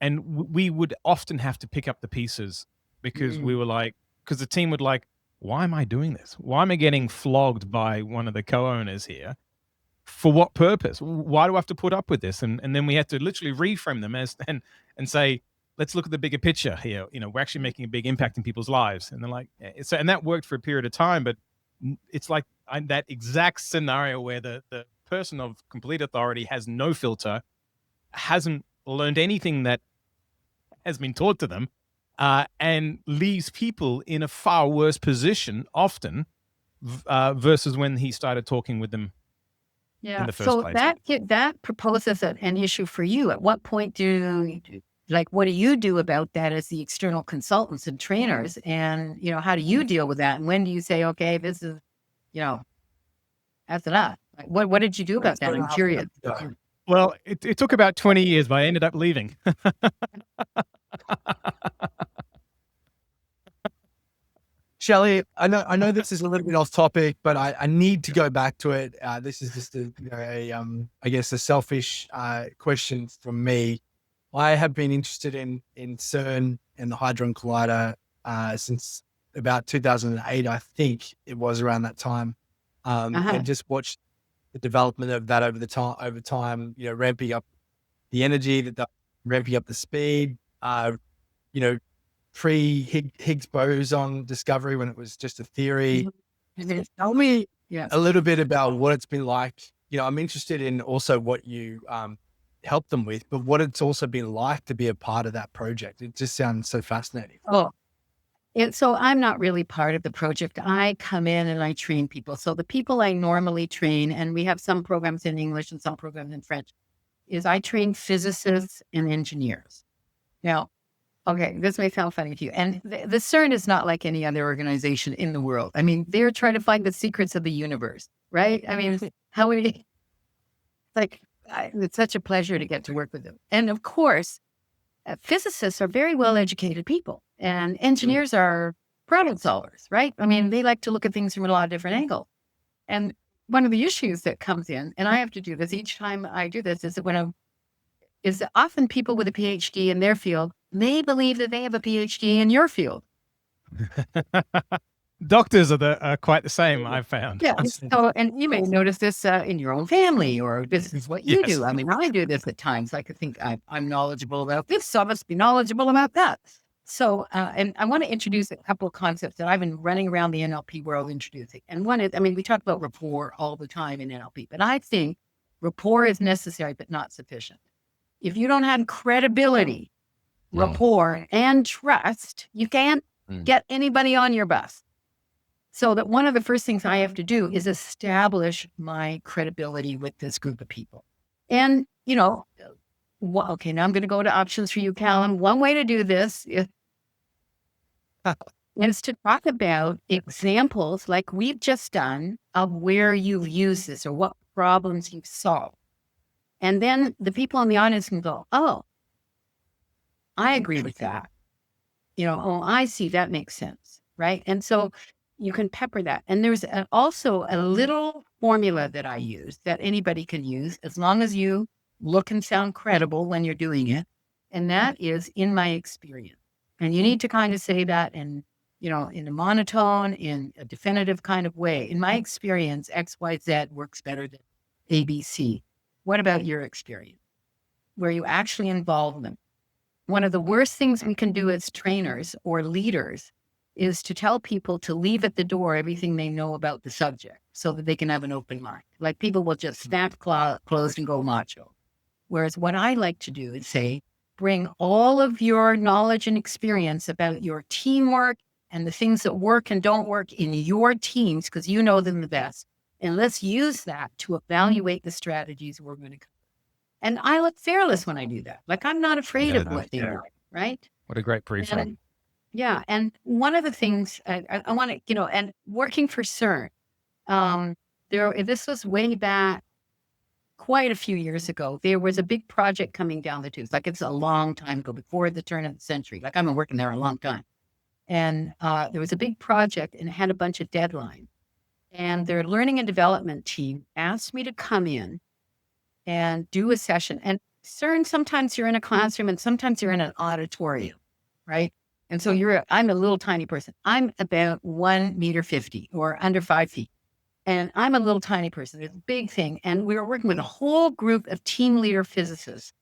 we would often have to pick up the pieces, because we were like, because the team would like, why am I doing this? Why am I getting flogged by one of the co-owners here? For what purpose? Why do I have to put up with this? And then we had to literally reframe them and say, let's look at the bigger picture here. We're actually making a big impact in people's lives. And they're like, so, and that worked for a period of time, but it's like that exact scenario where the person of complete authority has no filter, hasn't learned anything that has been taught to them, and leaves people in a far worse position often versus when he started talking with them in the first place. So that proposes an issue for you. At what point what do you do about that as the external consultants and trainers? And, how do you deal with that? And when do you say, okay, this is, that's enough? Like, what did you do about that? I'm curious. Well, it took about 20 years, but I ended up leaving. Shelly, I know this is a little bit off topic, but I need to go back to it. This is just I guess a selfish question from me. I have been interested in CERN and the Hadron Collider since about 2008, I think it was around that time, and just watched the development of that over time. Ramping up the energy, ramping up the speed. Pre-Higgs boson discovery when it was just a theory. Tell me a little bit about what it's been like. I'm interested in also what you helped them with, but what it's also been like to be a part of that project. It just sounds so fascinating. So I'm not really part of the project. I come in and I train people. So the people I normally train, and we have some programs in English and some programs in French, is I train physicists and engineers. Now, okay, this may sound funny to you. And the CERN is not like any other organization in the world. I mean, they're trying to find the secrets of the universe, right? I mean, it's such a pleasure to get to work with them. And of course, physicists are very well-educated people, and engineers are problem solvers, right? I mean, they like to look at things from a lot of different angles. And one of the issues that comes in, and I have to do this each time I do this, is that often people with a PhD in their field may believe that they have a PhD in your field. Doctors are quite the same, I've found. Yeah. So, and you may notice this in your own family, or this is what you Yes. do. I mean, I do this at times. I could think I'm knowledgeable about this, so I must be knowledgeable about that. So, and I want to introduce a couple of concepts that I've been running around the NLP world introducing. And one is, I mean, we talk about rapport all the time in NLP, but I think rapport is necessary, but not sufficient. If you don't have credibility, rapport, and trust, you can't get anybody on your bus. So that one of the first things I have to do is establish my credibility with this group of people. And, you know, okay, now I'm going to go to options for you, Kallum. One way to do this is to talk about examples like we've just done of where you've used this or what problems you've solved. And then the people in the audience can go, oh, I agree with that. You know, oh, I see, that makes sense, right? And so you can pepper that. And there's also a little formula that I use that anybody can use as long as you look and sound credible when you're doing it. And that is in my experience. And you need to kind of say that in, you know, in a monotone, in a definitive kind of way. In my experience, X, Y, Z works better than A, B, C. What about your experience? Where you actually involve them. One of the worst things we can do as trainers or leaders is to tell people to leave at the door everything they know about the subject so that they can have an open mind. Like people will just snap closed and go macho. Whereas what I like to do is say, bring all of your knowledge and experience about your teamwork and the things that work and don't work in your teams, because you know them the best. And let's use that to evaluate the strategies we're going to cover. And I look fearless when I do that. Like I'm not afraid of what they know, right? What a great prefab. Yeah. And one of the things I want to, you know, and working for CERN, this was way back quite a few years ago. There was a big project coming down the tubes. Like it's a long time ago, before the turn of the century. Like I've been working there a long time. And there was a big project and it had a bunch of deadlines. And their learning and development team asked me to come in and do a session. And CERN, sometimes you're in a classroom and sometimes you're in an auditorium, right? And so I'm a little tiny person. I'm about 1.50 meters or under 5 feet. And I'm a little tiny person. It's a big thing. And we were working with a whole group of team leader physicists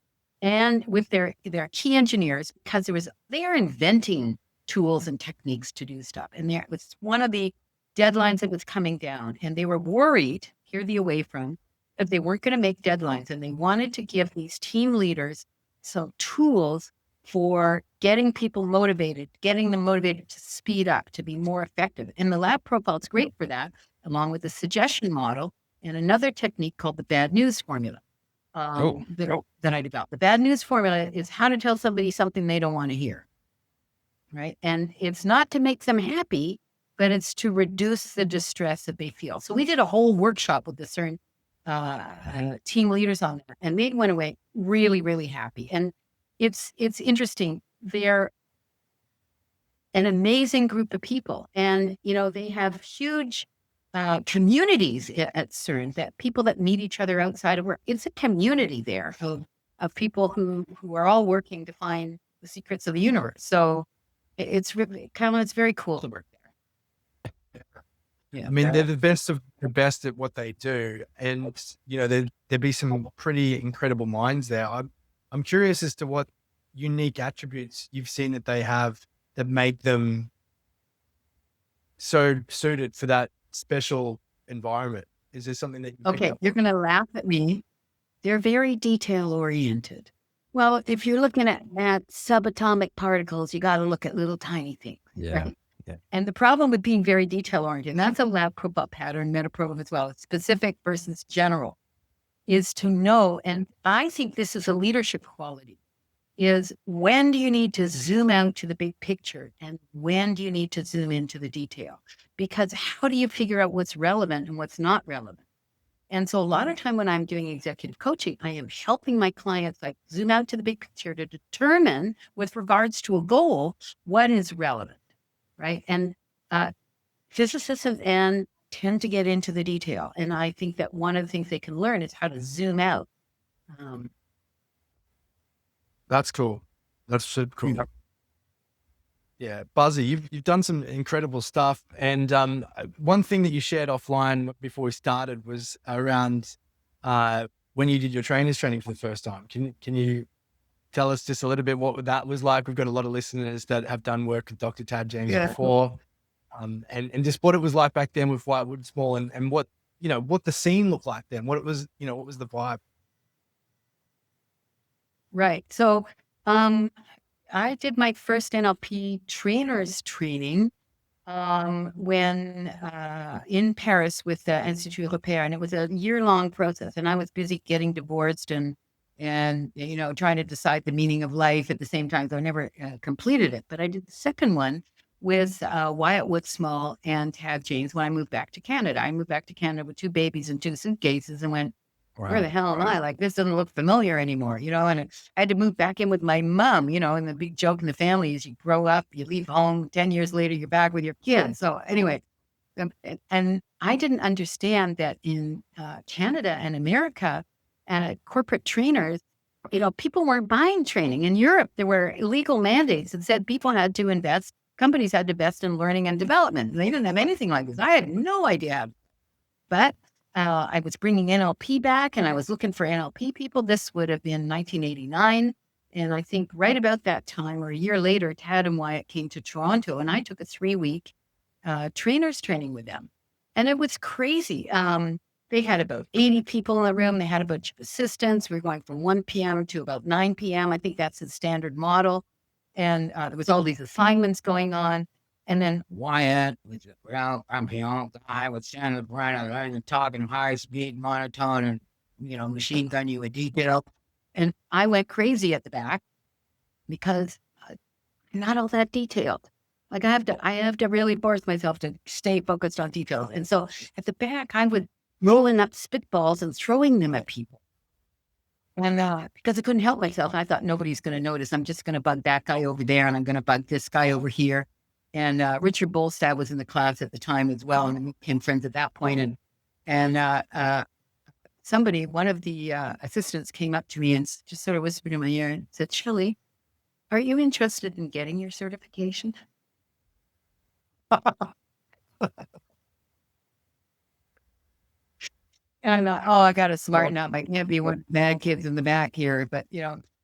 and with their key engineers, because they are inventing tools and techniques to do stuff. And there was one of the deadlines that was coming down. And they were worried, hear the away from, that they weren't going to make deadlines. And they wanted to give these team leaders some tools for getting people motivated, getting them motivated to speed up, to be more effective. And the lab profile is great for that, along with the suggestion model and another technique called the bad news formula that I developed. The bad news formula is how to tell somebody something they don't want to hear, right? And it's not to make them happy, but it's to reduce the distress that they feel. So we did a whole workshop with the CERN team leaders on that, and they went away really, really happy. And it's interesting. They're an amazing group of people, and you know they have huge communities at CERN, that people that meet each other outside of work. It's a community there of people who are all working to find the secrets of the universe. So it's really it's very cool to work there. Yeah, I mean, they're the best of the best at what they do. And, you know, there'd be some pretty incredible minds there. I'm curious as to what unique attributes you've seen that they have that make them so suited for that special environment. Is there something that you picked up? You're going to laugh at me. They're very detail oriented. Well, if you're looking at subatomic particles, you got to look at little tiny things. Yeah. Right? Yeah. And the problem with being very detail oriented, and that's a lab profile pattern, meta profile as well, specific versus general, is to know, and I think this is a leadership quality, is when do you need to zoom out to the big picture and when do you need to zoom into the detail? Because how do you figure out what's relevant and what's not relevant? And so a lot of time when I'm doing executive coaching, I am helping my clients like zoom out to the big picture to determine, with regards to a goal, what is relevant. Right. And physicists and tend to get into the detail. And I think that one of the things they can learn is how to zoom out. That's cool. That's super cool. Yeah, Buzzy, you've done some incredible stuff. And one thing that you shared offline before we started was around when you did your trainers training for the first time. Can you tell us just a little bit what that was like? We've got a lot of listeners that have done work with Dr. Tad James before, and just what it was like back then with Whitewood Small, and what what the scene looked like then. What it was, what was the vibe? Right. So, I did my first NLP trainers training when in Paris with the Institut Repair, and it was a year-long process. And I was busy getting divorced and trying to decide the meaning of life at the same time. So I never completed it, but I did the second one with Wyatt Woodsmall and Tad James when I moved back to Canada. I moved back to Canada with 2 babies and 2 suitcases and went, where the hell am I? Like, this doesn't look familiar anymore, and I had to move back in with my mom, and the big joke in the family is you grow up, you leave home, 10 years later, you're back with your kids. So anyway, and I didn't understand that in Canada and America, corporate trainers, people weren't buying training. In Europe, there were illegal mandates that said people had to invest, companies had to invest in learning and development. They didn't have anything like this. I had no idea. But I was bringing NLP back, and I was looking for NLP people. This would have been 1989. And I think right about that time or a year later, Tad and Wyatt came to Toronto, and I took a 3-week trainers training with them. And it was crazy. They had about 80 people in the room. They had a bunch of assistants. We were going from 1 p.m. to about 9 p.m. I think that's the standard model. And there was all these assignments going on. And then Wyatt was a real champion guy with standard brand and talking high speed, monotone, and machine gun you a detail. And I went crazy at the back because I'm not all that detailed. Like I have to really force myself to stay focused on details. And so at the back, I would rolling up spitballs and throwing them at people. And because I couldn't help myself, I thought nobody's going to notice. I'm just going to bug that guy over there, and I'm going to bug this guy over here. And Richard Bolstad was in the class at the time as well, and we became friends at that point. And somebody, one of the assistants, came up to me and just sort of whispered in my ear and said, "Shelly, are you interested in getting your certification?" And I thought, oh, I got to smarten up. I can't be one of the bad kids in the back here. But,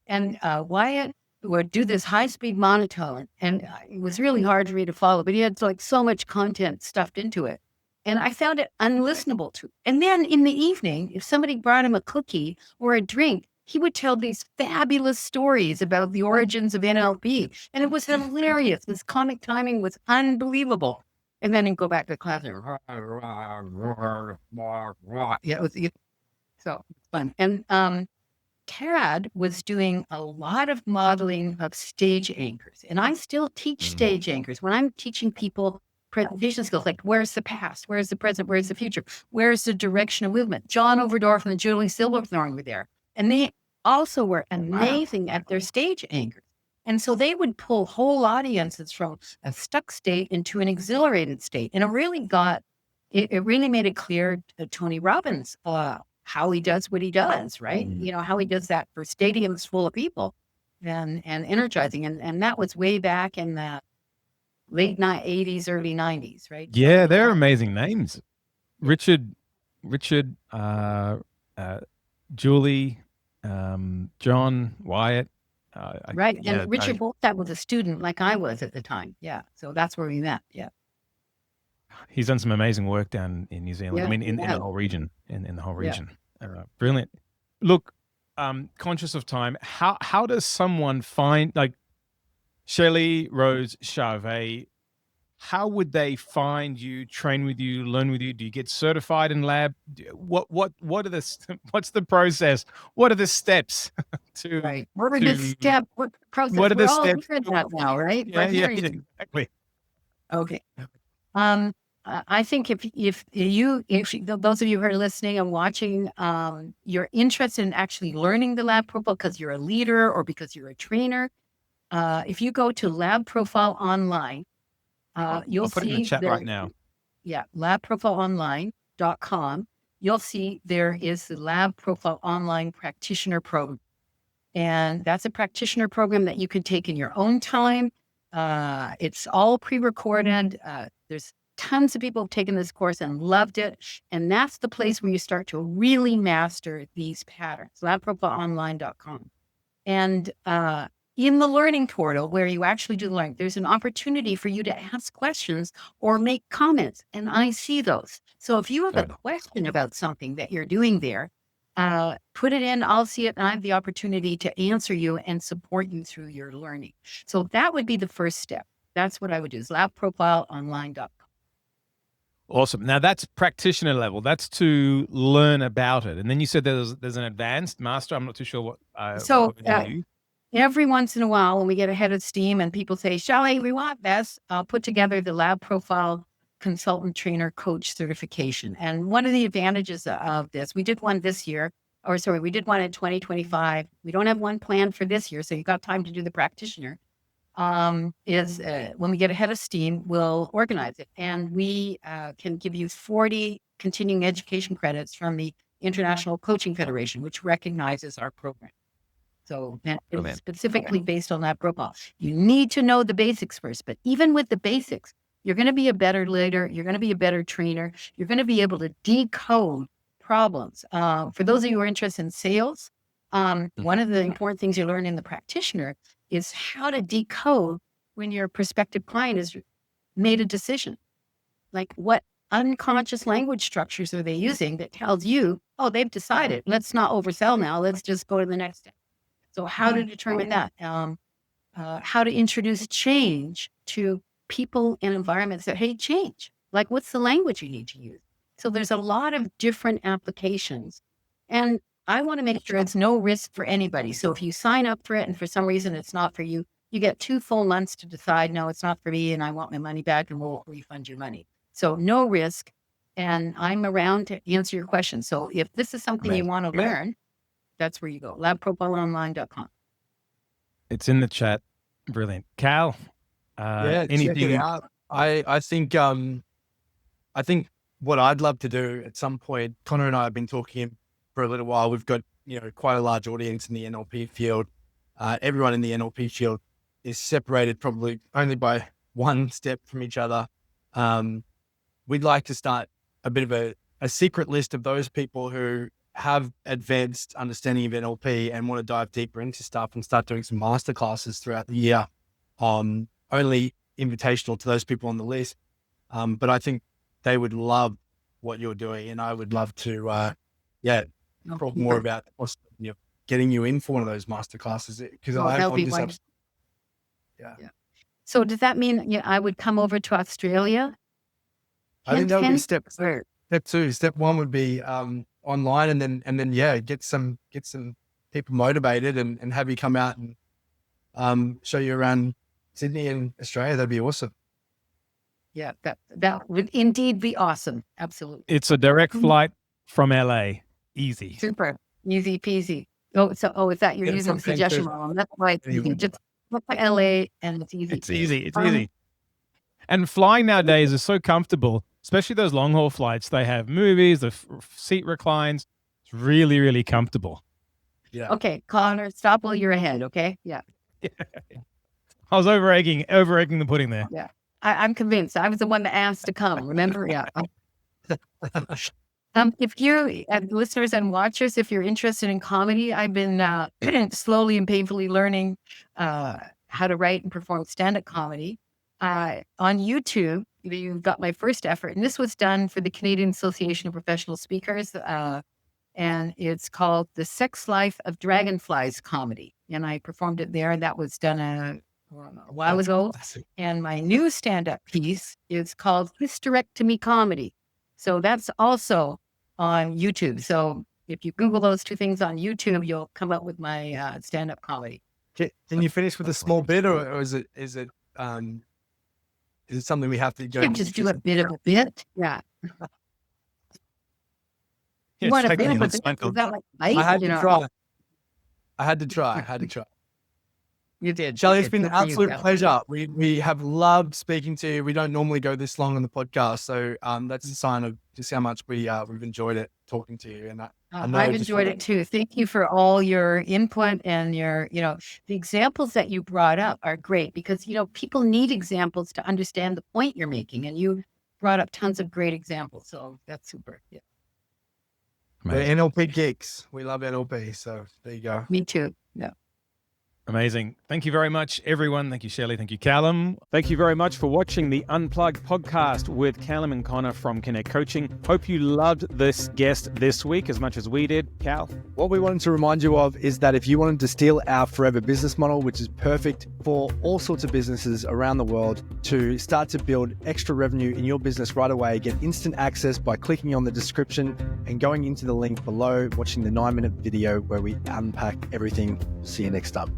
and Wyatt would do this high-speed monotone. And it was really hard for me to follow. But he had like so much content stuffed into it. And I found it unlistenable to. And then in the evening, if somebody brought him a cookie or a drink, he would tell these fabulous stories about the origins of NLP. And it was hilarious. His comic timing was unbelievable. And then he'd go back to class and yeah, it was so fun. And Tad was doing a lot of modeling of stage anchors. And I still teach stage anchors. When I'm teaching people presentation skills, like where's the past, where's the present, where's the future, where's the direction of movement? John Overdorf and Julie Silverthorne were there. And they also were amazing at their stage anchors. And so they would pull whole audiences from a stuck state into an exhilarated state. And it really made it clear to Tony Robbins how he does what he does, right? How he does that for stadiums full of people and energizing. And that was way back in the late 80s, early 90s, right? Yeah, they're amazing names. Richard, Julie, John, Wyatt. Right. And Richard Bolstad was a student like I was at the time. Yeah. So that's where we met. Yeah. He's done some amazing work down in New Zealand. Yeah, I mean, in the whole region, in the whole region. Brilliant. Look, conscious of time, how does someone find, like Shelle Rose Charvet, how would they find you, train with you, learn with you? Do you get certified in lab? What are what's the process? What are the steps to? Right. What are the steps? What process? What are the steps now? Right. Yeah, exactly. Okay. I think if those of you who are listening and watching, you're interested in actually learning the lab profile because you're a leader or because you're a trainer, if you go to Lab Profile Online. You'll I'll put it in the chat right now. Yeah, labprofileonline.com. You'll see there is the Lab Profile Online Practitioner Program. And that's a practitioner program that you can take in your own time. It's all pre-recorded. There's tons of people who've taken this course and loved it. And that's the place where you start to really master these patterns, labprofileonline.com. And in the learning portal where you actually do learn, there's an opportunity for you to ask questions or make comments. And I see those. So if you have a question about something that you're doing there, put it in, I'll see it, and I have the opportunity to answer you and support you through your learning. So that would be the first step. That's what I would do, is labprofileonline.com. Awesome. Now that's practitioner level. That's to learn about it. And then you said there's an advanced master. I'm not too sure what. So what you do. every once in a while when we get a head of steam and people say, Shelly, we want this, I'll put together the Lab Profile Consultant Trainer Coach Certification. And one of the advantages of this, we did one this year, we did one in 2025. We don't have one planned for this year, so you've got time to do the practitioner. When we get a head of steam, we'll organize it. And we can give you 40 continuing education credits from the International Coaching Federation, which recognizes our program. So it's specifically based on that profile. You need to know the basics first, but even with the basics, you're going to be a better leader. You're going to be a better trainer. You're going to be able to decode problems. For those of you who are interested in sales, one of the important things you learn in the practitioner is how to decode when your prospective client has made a decision. Like, what unconscious language structures are they using that tells you, oh, they've decided, let's not oversell now. Let's just go to the next step. So how to determine that, how to introduce change to people and environments that hate change. Like, what's the language you need to use? So there's a lot of different applications. And I want to make sure it's no risk for anybody. So if you sign up for it and for some reason it's not for you, you get 2 full months to decide, no, it's not for me and I want my money back, and we'll refund your money. So no risk. And I'm around to answer your questions. So if this is something you want to learn, that's where you go. labprofileonline.com. It's in the chat. Brilliant. Cal, anything? Check it out. I think what I'd love to do at some point, Conor and I have been talking for a little while. We've got, quite a large audience in the NLP field. Everyone in the NLP field is separated probably only by one step from each other. We'd like to start a bit of a secret list of those people who have advanced understanding of NLP and want to dive deeper into stuff and start doing some masterclasses throughout the year. Only invitational to those people on the list. But I think they would love what you're doing, and I would love to, talk more about getting you in for one of those masterclasses, because So does that mean I would come over to Australia? I think that would be step 2. Step 1 would be online, and then get some people motivated and have you come out and show you around Sydney and Australia. That'd be awesome. Yeah, that would indeed be awesome. Absolutely. It's a direct flight from LA. Easy. Super. Easy peasy. Is that you're using the suggestion wrong? That's why it's easy. Just look like LA and it's easy. It's easy. It's easy. And flying nowadays is so comfortable, especially those long haul flights. They have movies, the seat reclines. It's really, really comfortable. Yeah. Okay, Conor, stop while you're ahead. Okay. Yeah. I was over egging the pudding there. Yeah. I'm convinced. I was the one that asked to come. Remember? Yeah. If you listeners and watchers, if you're interested in comedy, I've been slowly and painfully learning how to write and perform stand-up comedy. On YouTube, you've got my first effort, and this was done for the Canadian Association of Professional Speakers, and it's called The Sex Life of Dragonflies Comedy, and I performed it there, and that was done a while ago. And my new stand-up piece is called Hysterectomy Comedy. So that's also on YouTube. So if you Google those 2 things on YouTube, you'll come up with my stand-up comedy. Can you finish with a small bit, or is it something we have to go? You just do a bit of a bit. Yeah. You want a bit of a bit? Is that like light? I had to try. You did. Shelley, You it's did. been an Good for you, absolute Kallum. pleasure. We have loved speaking to you. We don't normally go this long on the podcast, so that's a sign of just how much we've enjoyed it talking to you. And I know I've just enjoyed it too. Thank you for all your input and your, the examples that you brought up are great because, people need examples to understand the point you're making. And you brought up tons of great examples. So that's super. Yeah. We're NLP geeks. We love NLP. So there you go. Me too. Yeah. Amazing. Thank you very much, everyone. Thank you, Shelly. Thank you, Kallum. Thank you very much for watching the Unplugged podcast with Kallum and Conor from Connekt Coaching. Hope you loved this guest this week as much as we did. Cal? What we wanted to remind you of is that if you wanted to steal our forever business model, which is perfect for all sorts of businesses around the world to start to build extra revenue in your business right away, get instant access by clicking on the description and going into the link below, watching the 9-minute video where we unpack everything. See you next time.